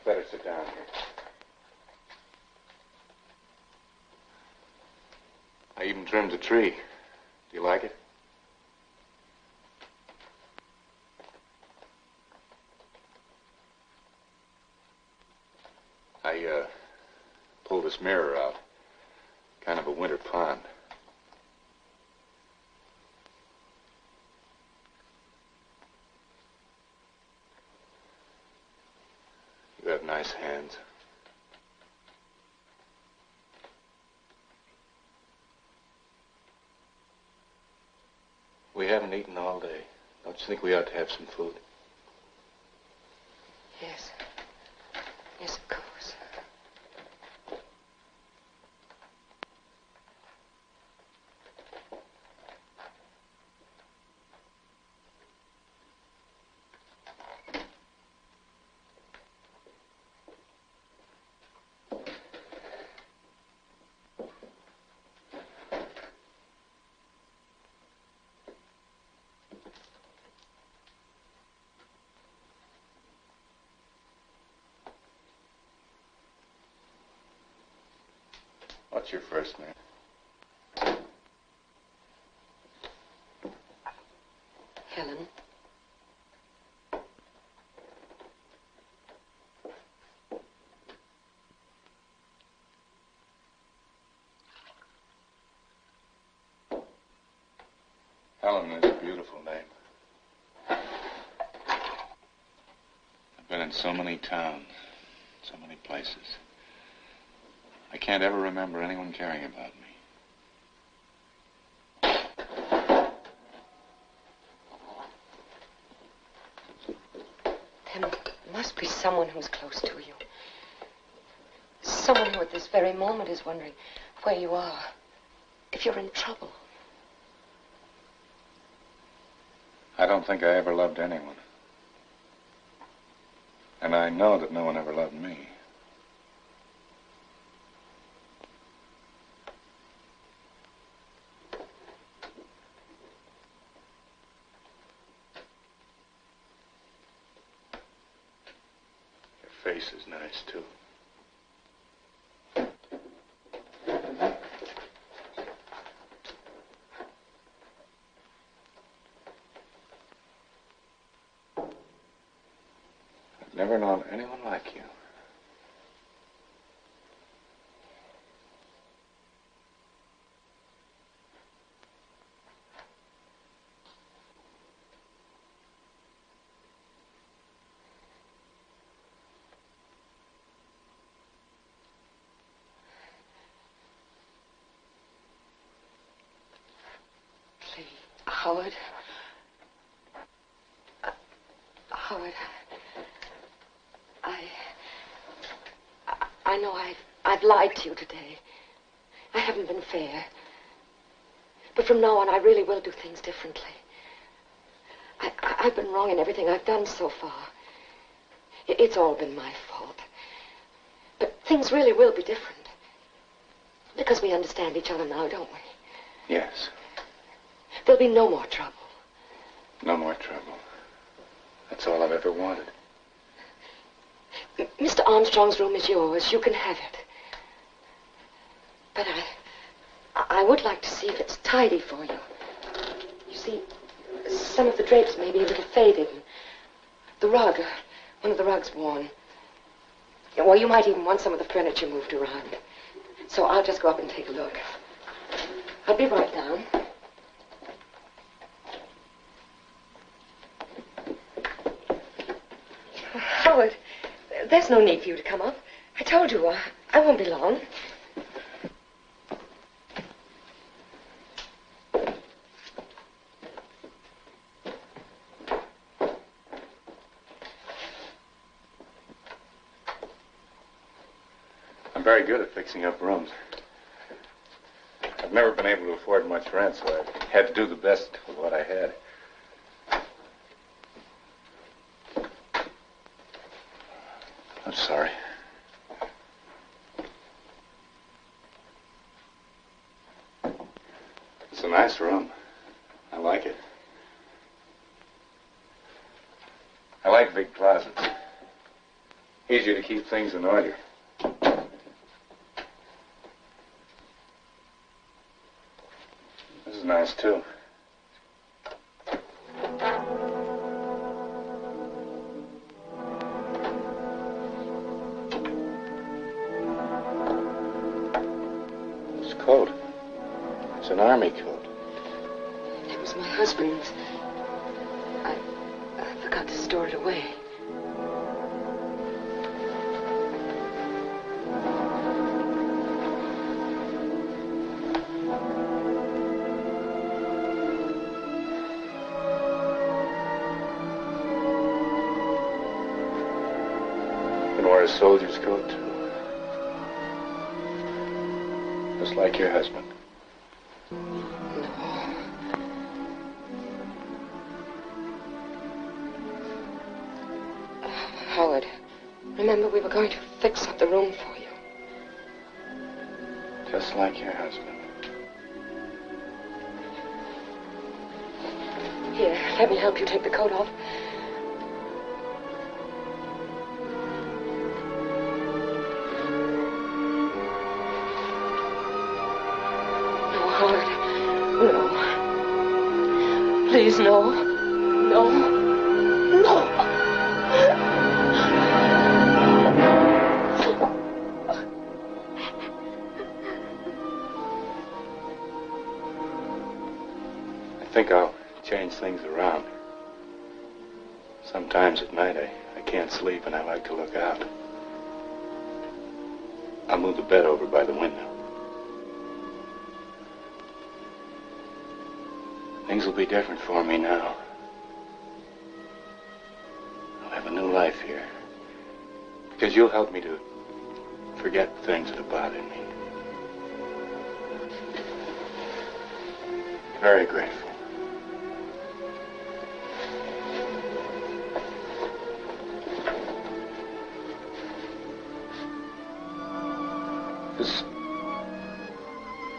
Better sit down here. I even trimmed the tree. Do you like it? I pulled this mirror out. Kind of a winter pond. You have nice hands. We haven't eaten all day. Don't you think we ought to have some food? Yes. Yes, of course. What's your first name? Helen. Helen is a beautiful name. I've been in so many towns, so many places. I can't ever remember anyone caring about me. There must be someone who's close to you. Someone who at this very moment is wondering where you are, if you're in trouble. I don't think I ever loved anyone. And I know that no one ever loved me. Your face is nice, too. I've never known anyone like you. Howard. Howard, I know I've lied to you today. I haven't been fair. But from now on, I really will do things differently. I've been wrong in everything I've done so far. It's all been my fault. But things really will be different. Because we understand each other now, don't we? Yes. There'll be no more trouble. No more trouble. That's all I've ever wanted. Mr. Armstrong's room is yours. You can have it. But I would like to see if it's tidy for you. You see, some of the drapes may be a little faded. And the rug, one of the rugs worn. Well, you might even want some of the furniture moved around. So I'll just go up and take a look. I'll be right down. Howard, there's no need for you to come up. I told you, I won't be long. very good at fixing up rooms. I've never been able to afford much rent, so I had to do the best with what I had. I'm sorry. It's a nice room. I like it. I like big closets. Easier to keep things in order. This is nice, too. This coat. It's an army coat. It was my husband's. I forgot to store it away. A soldier's coat, too. Just like your husband. No. Howard, remember we were going to fix up the room for you. Just like your husband. Here, let me help you take the coat off. No. Please, no. No. No. I think I'll change things around. Sometimes at night I can't sleep and I like to look out. I'll move the bed over by the window. Things will be different for me now. I'll have a new life here. Because you'll help me to forget the things that have bothered me. Very grateful.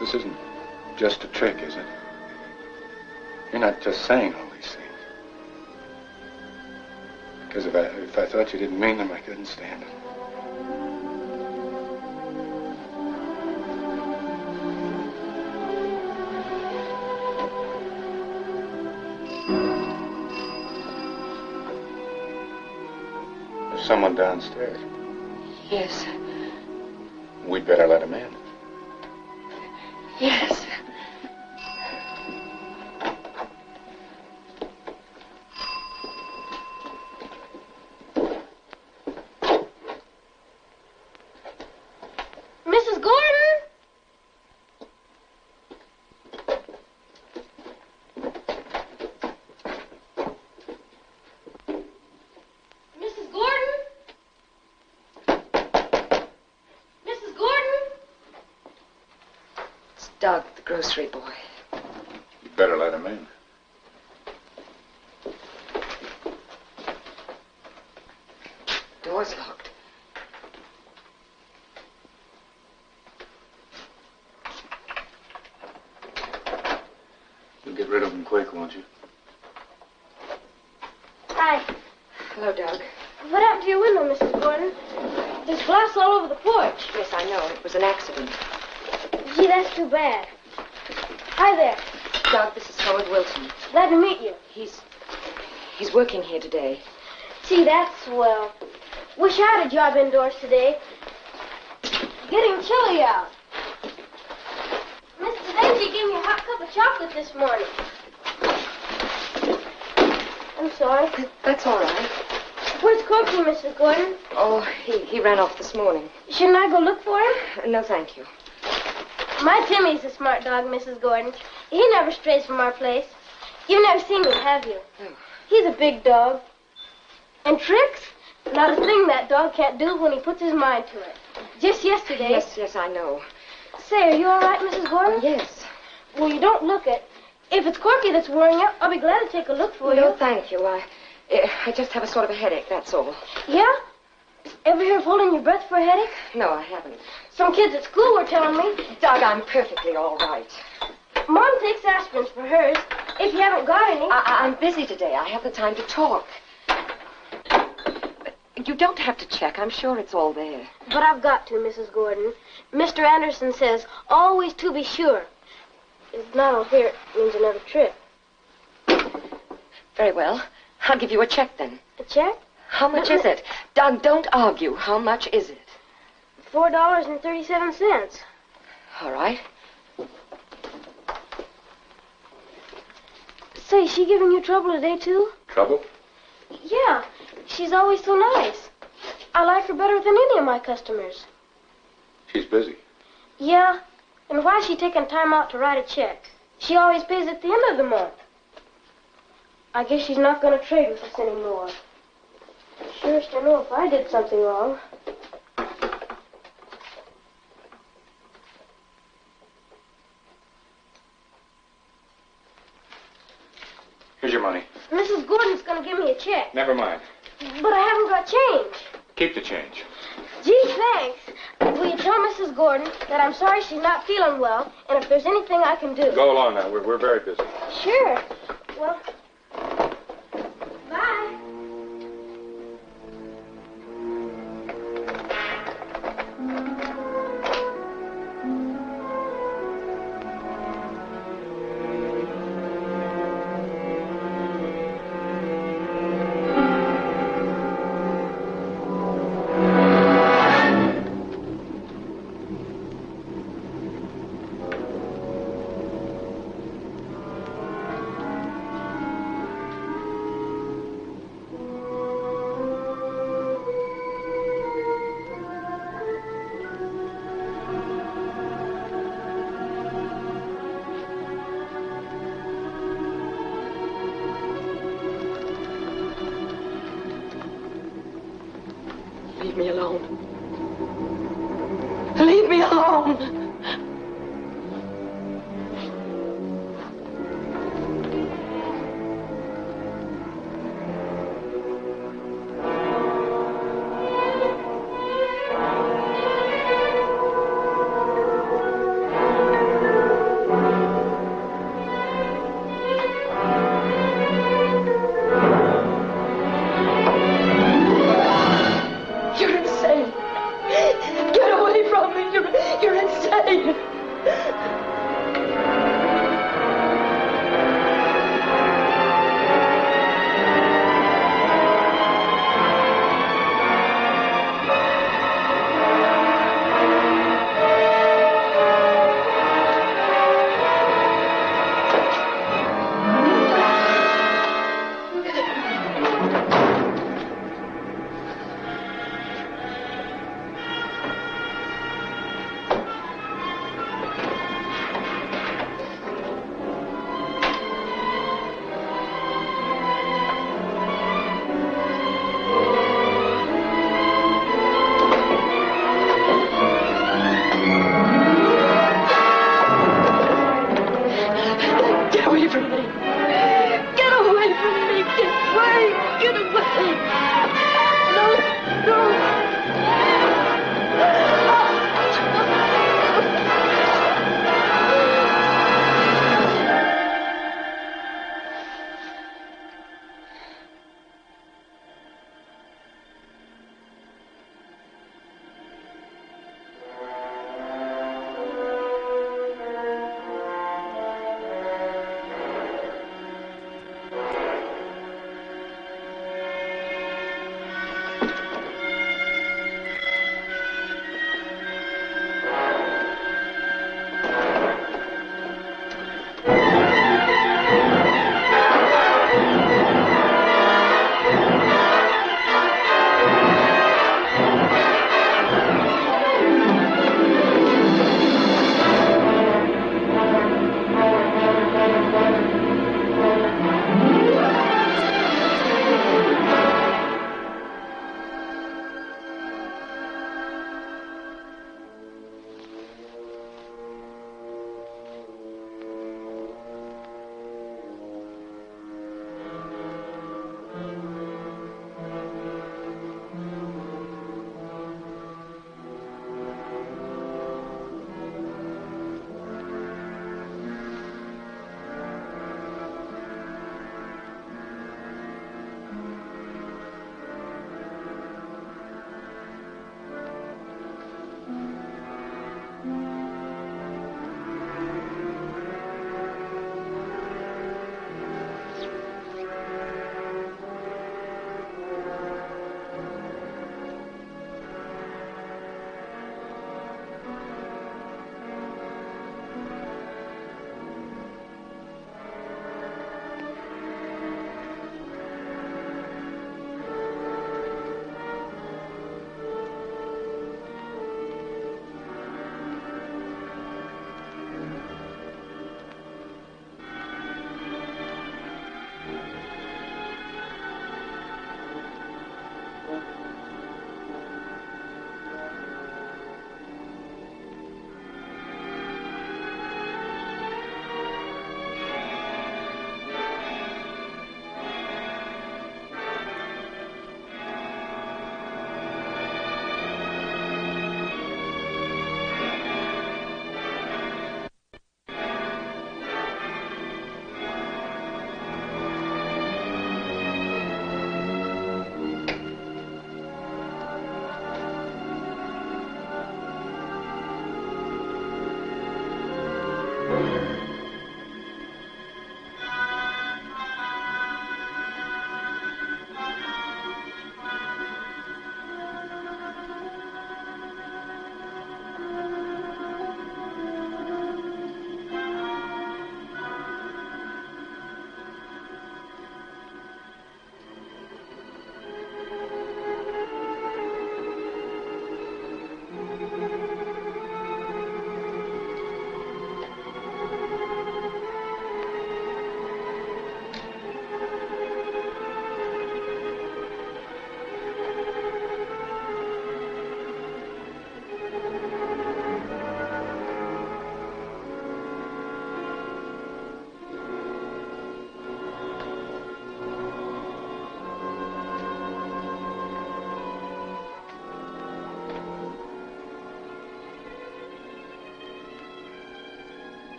This isn't just a trick, is it? You're not just saying all these things. Because if I thought you didn't mean them, I couldn't stand it. There's someone downstairs. Yes. We'd better let him in. Yes. Mrs. Gordon? Mrs. Gordon? Mrs. Gordon? It's Doug, the grocery boy. You'd better let him in. Door's locked. You'll get rid of him quick, won't you? Hi. Hello, Doug. What happened to your window, Mrs. Gordon? There's glass all over the porch. Yes, I know. It was an accident. Gee, that's too bad. Hi there. Doug, this is Howard Wilson. Glad to meet you. He's working here today. Gee, that's swell. Wish I had a job indoors today. Getting chilly out. Mr. Daisy gave me a hot cup of chocolate this morning. I'm sorry. That's all right. Where's Corky, Mrs. Gordon? Oh, he ran off this morning. Shouldn't I go look for him? No, thank you. My Timmy's a smart dog, Mrs. Gordon. He never strays from our place. You've never seen him, have you? No. He's a big dog. And tricks? Not a thing that dog can't do when he puts his mind to it. Just yesterday. Yes, I know. Say, are you all right, Mrs. Gordon? Oh, yes. Well, you don't look it. If it's Corky that's worrying you, I'll be glad to take a look for No, you. thank you. I just have a sort of a headache, that's all. Yeah? Ever hear of holding your breath for a headache? No, I haven't. Some kids at school were telling me. Doug, I'm perfectly all right. Mom takes aspirins for hers. If you haven't got any. I'm busy today. I have the time to talk. You don't have to check. I'm sure it's all there. But I've got to, Mrs. Gordon. Mr. Anderson says always to be sure. If not, I'll hear it means another trip. Very well. I'll give you a check then. A check? How much is it? Doug, don't argue. How much is it? $4.37. All right. Say, is she giving you trouble today, too? Trouble? Yeah. She's always so nice. I like her better than any of my customers. She's busy. Yeah. And why is she taking time out to write a check? She always pays at the end of the month. I guess she's not going to trade with us anymore. Surest I know if I did something wrong. Here's your money. Mrs. Gordon's going to give me a check. Never mind. But I haven't got change. Keep the change. Gee, thanks. Will you tell Mrs. Gordon that I'm sorry she's not feeling well, and if there's anything I can do? Go along now. We're very busy. Sure. Well, bye. Leave me alone. Leave me alone. You're insane. Get away from me. You're insane.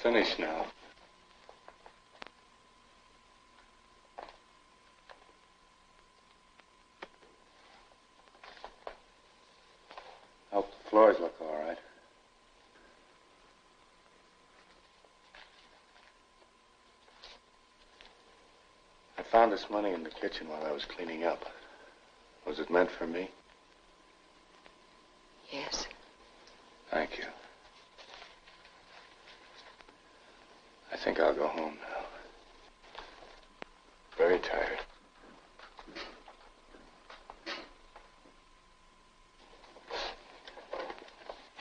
finished now. Hope the floors look all right. I found this money in the kitchen while I was cleaning up. Was it meant for me? Yes. Thank you. I think I'll go home now. Very tired.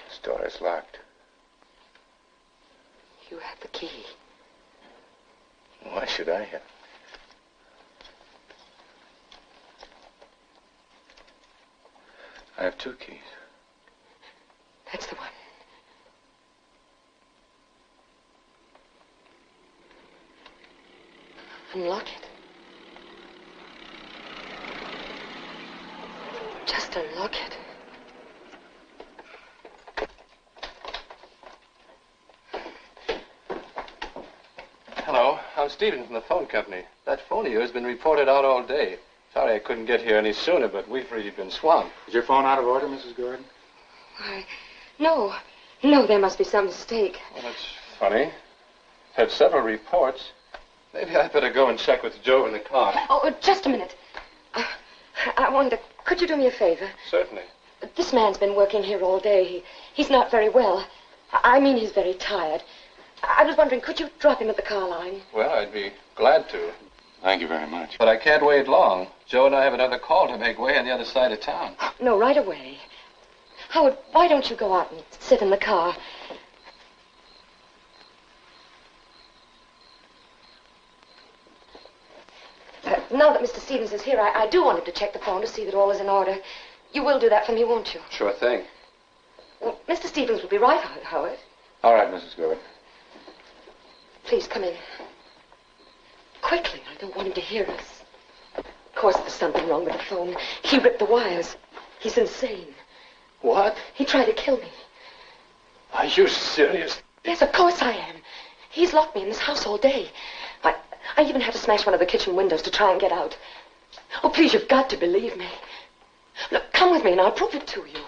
This door is locked. You have the key. Why should I have? I have 2 keys. That's the one. Unlock it. Just unlock it. Hello, I'm Stephen from the phone company. That phone of yours has been reported out all day. Sorry I couldn't get here any sooner, but we've really been swamped. Is your phone out of order, Mrs. Gordon? Why, no. No, there must be some mistake. Well, that's funny. Had several reports. Maybe I'd better go and check with Joe in the car. Oh, just a minute. I wonder, could you do me a favor? Certainly. This man's been working here all day. He's not very well. I mean, he's very tired. I was wondering, could you drop him at the car line? Well, I'd be glad to. Thank you very much. But I can't wait long. Joe and I have another call to make way on the other side of town. No, right away. Howard, why don't you go out and sit in the car? Now that Mr. Stevens is here, I do want him to check the phone to see that all is in order. You will do that for me, won't you? Sure thing. Well, Mr. Stevens will be right, Howard. All right, Mrs. Gordon. Please, come in. Quickly, I don't want him to hear us. Of course, there's something wrong with the phone. He ripped the wires. He's insane. What? He tried to kill me. Are you serious? Yes, of course I am. He's locked me in this house all day. I even had to smash one of the kitchen windows to try and get out. Oh, please, you've got to believe me. Look, come with me and I'll prove it to you.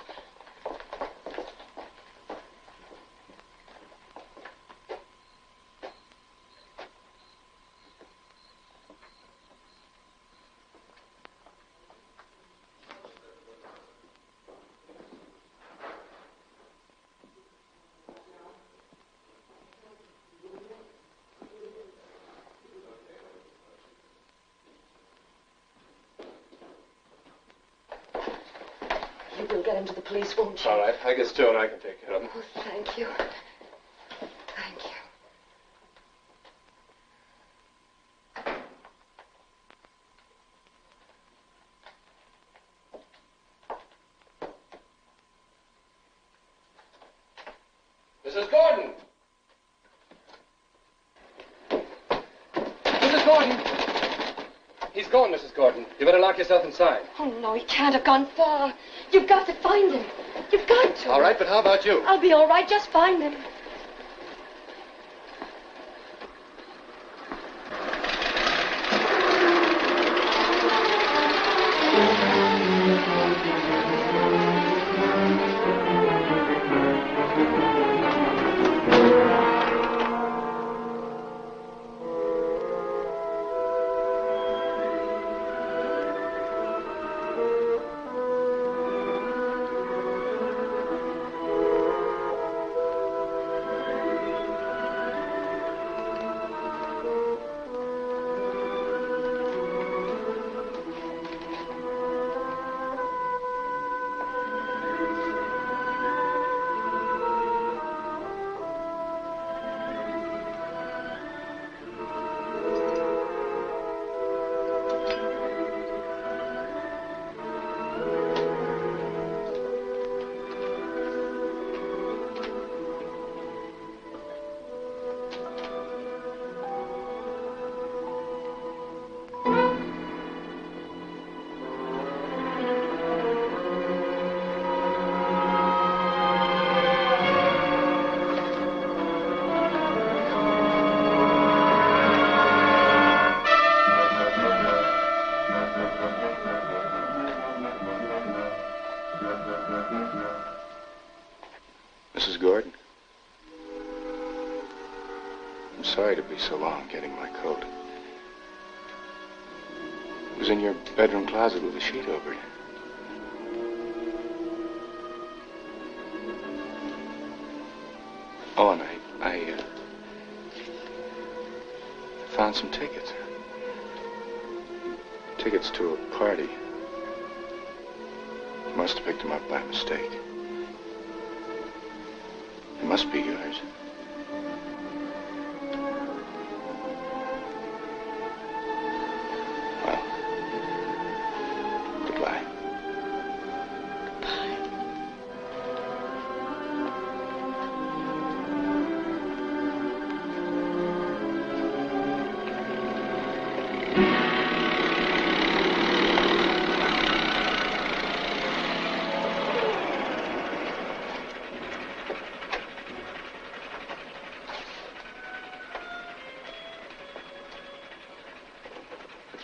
You'll get him to the police, won't you? All right. I guess Joe and I can take care of him. Oh, thank you. Thank you. Mrs. Gordon! Mrs. Gordon! He's gone, Mrs. Gordon. You better lock yourself inside. Oh, no, he can't have gone far. You've got to find him. You've got to. All right, but how about you? I'll be all right. Just find him. I'm sorry to be so long getting my coat. It was in your bedroom closet with a sheet over it. Oh, and I found some tickets. Tickets to a party. You must have picked them up by mistake. It must be yours. Well, goodbye.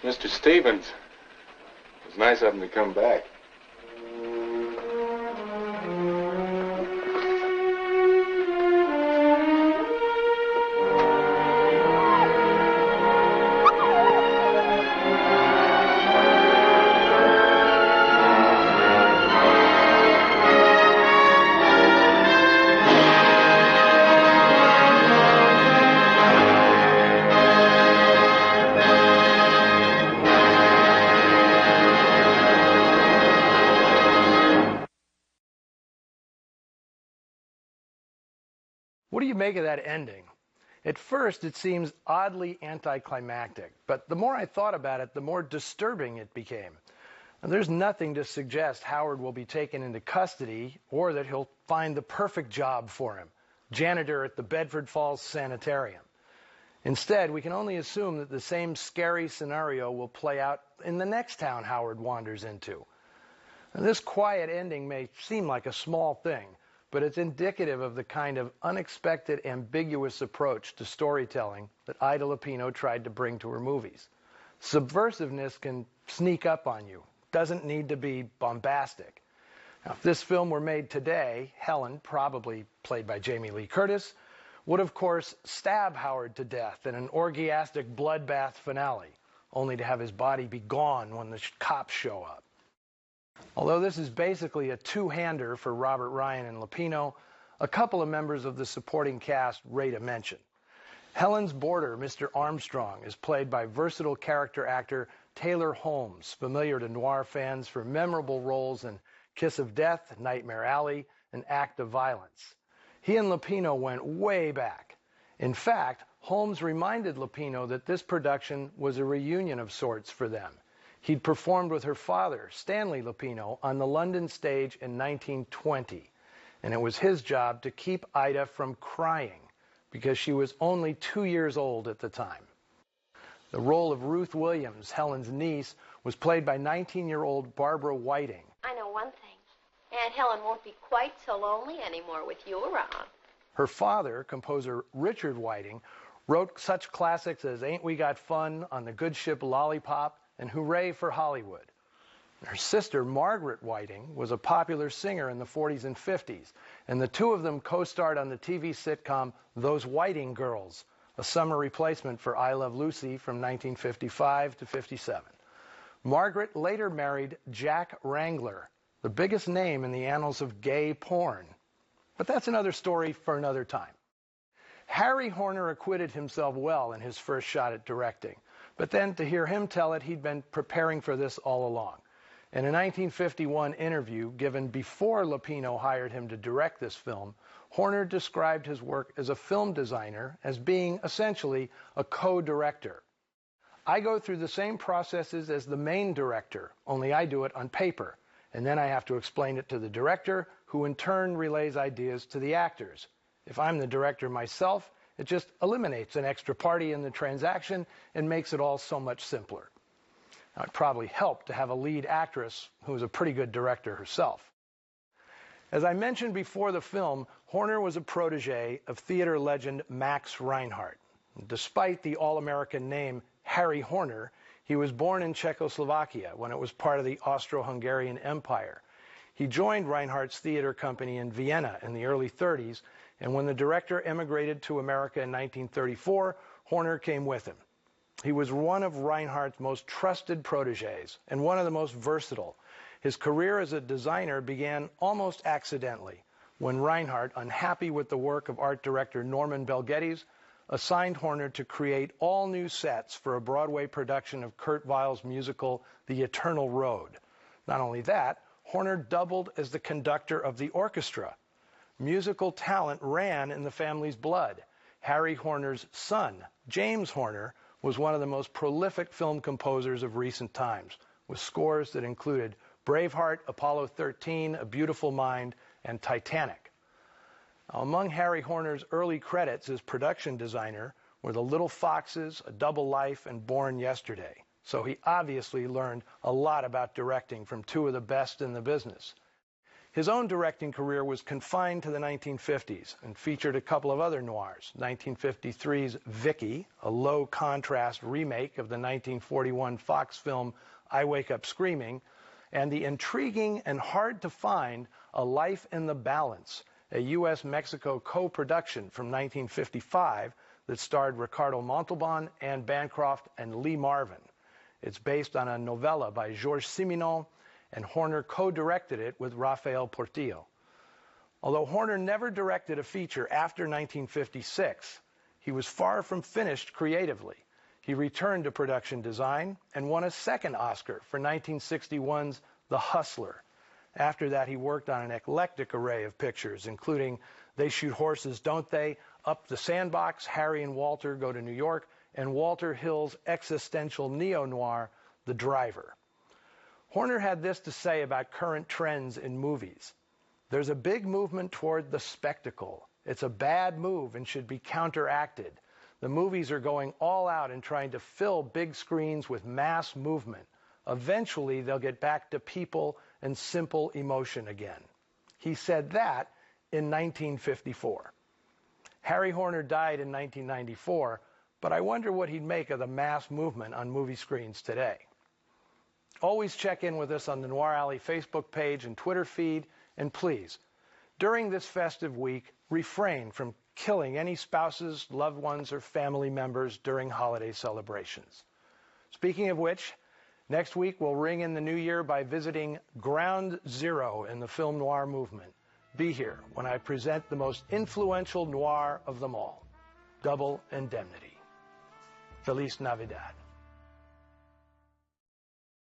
Mr. Stevens. It was nice of him to come back. What do you make of that ending? At first, it seems oddly anticlimactic, but the more I thought about it, the more disturbing it became. And there's nothing to suggest Howard will be taken into custody or that he'll find the perfect job for him, janitor at the Bedford Falls Sanitarium. Instead, we can only assume that the same scary scenario will play out in the next town Howard wanders into. And this quiet ending may seem like a small thing, but it's indicative of the kind of unexpected, ambiguous approach to storytelling that Ida Lupino tried to bring to her movies. Subversiveness can sneak up on you. Doesn't need to be bombastic. Now, if this film were made today, Helen, probably played by Jamie Lee Curtis, would of course stab Howard to death in an orgiastic bloodbath finale, only to have his body be gone when the cops show up. Although this is basically a two-hander for Robert Ryan and Lupino, a couple of members of the supporting cast rate a mention. Helen's boarder, Mr. Armstrong, is played by versatile character actor Taylor Holmes, familiar to noir fans for memorable roles in Kiss of Death, Nightmare Alley, and Act of Violence. He and Lupino went way back. In fact, Holmes reminded Lupino that this production was a reunion of sorts for them. He'd performed with her father, Stanley Lupino, on the London stage in 1920, and it was his job to keep Ida from crying because she was only 2 years old at the time. The role of Ruth Williams, Helen's niece, was played by 19-year-old Barbara Whiting. I know one thing. Aunt Helen won't be quite so lonely anymore with you around. Her father, composer Richard Whiting, wrote such classics as Ain't We Got Fun, On the Good Ship Lollipop, and Hooray for Hollywood. Her sister, Margaret Whiting, was a popular singer in the 40s and 50s, and the two of them co-starred on the TV sitcom Those Whiting Girls, a summer replacement for I Love Lucy from 1955 to 57. Margaret later married Jack Wrangler, the biggest name in the annals of gay porn. But that's another story for another time. Harry Horner acquitted himself well in his first shot at directing, but then to hear him tell it, he'd been preparing for this all along. In a 1951 interview given before Lupino hired him to direct this film, Horner described his work as a film designer as being essentially a co-director. I go through the same processes as the main director, only I do it on paper, and then I have to explain it to the director, who in turn relays ideas to the actors. If I'm the director myself, it just eliminates an extra party in the transaction and makes it all so much simpler. Now, it probably helped to have a lead actress who was a pretty good director herself. As I mentioned before the film, Horner was a protege of theater legend Max Reinhardt. Despite the all-American name Harry Horner, he was born in Czechoslovakia when it was part of the Austro-Hungarian Empire. He joined Reinhardt's theater company in Vienna in the early 30s And when the director emigrated to America in 1934, Horner came with him. He was one of Reinhardt's most trusted protégés and one of the most versatile. His career as a designer began almost accidentally when Reinhardt, unhappy with the work of art director Norman Belgetti's, assigned Horner to create all new sets for a Broadway production of Kurt Weill's musical The Eternal Road. Not only that, Horner doubled as the conductor of the orchestra. Musical talent ran in the family's blood. Harry Horner's son, James Horner, was one of the most prolific film composers of recent times, with scores that included Braveheart, Apollo 13, A Beautiful Mind, and Titanic. Now, among Harry Horner's early credits as production designer were The Little Foxes, A Double Life, and Born Yesterday. So he obviously learned a lot about directing from two of the best in the business. His own directing career was confined to the 1950s and featured a couple of other noirs. 1953's Vicky, a low-contrast remake of the 1941 Fox film I Wake Up Screaming, and the intriguing and hard-to-find A Life in the Balance, a U.S.-Mexico co-production from 1955 that starred Ricardo Montalban, Anne Bancroft, and Lee Marvin. It's based on a novella by Georges Simenon, and Horner co-directed it with Rafael Portillo. Although Horner never directed a feature after 1956, he was far from finished creatively. He returned to production design and won a second Oscar for 1961's The Hustler. After that, he worked on an eclectic array of pictures, including They Shoot Horses, Don't They?, Up the Sandbox, Harry and Walter Go to New York, and Walter Hill's existential neo-noir, The Driver. Horner had this to say about current trends in movies. There's a big movement toward the spectacle. It's a bad move and should be counteracted. The movies are going all out and trying to fill big screens with mass movement. Eventually, they'll get back to people and simple emotion again. He said that in 1954. Harry Horner died in 1994, but I wonder what he'd make of the mass movement on movie screens today. Always check in with us on the Noir Alley Facebook page and Twitter feed, and please, during this festive week, refrain from killing any spouses, loved ones, or family members during holiday celebrations. Speaking of which, next week we'll ring in the new year by visiting Ground Zero in the film noir movement. Be here when I present the most influential noir of them all, Double Indemnity. Feliz Navidad.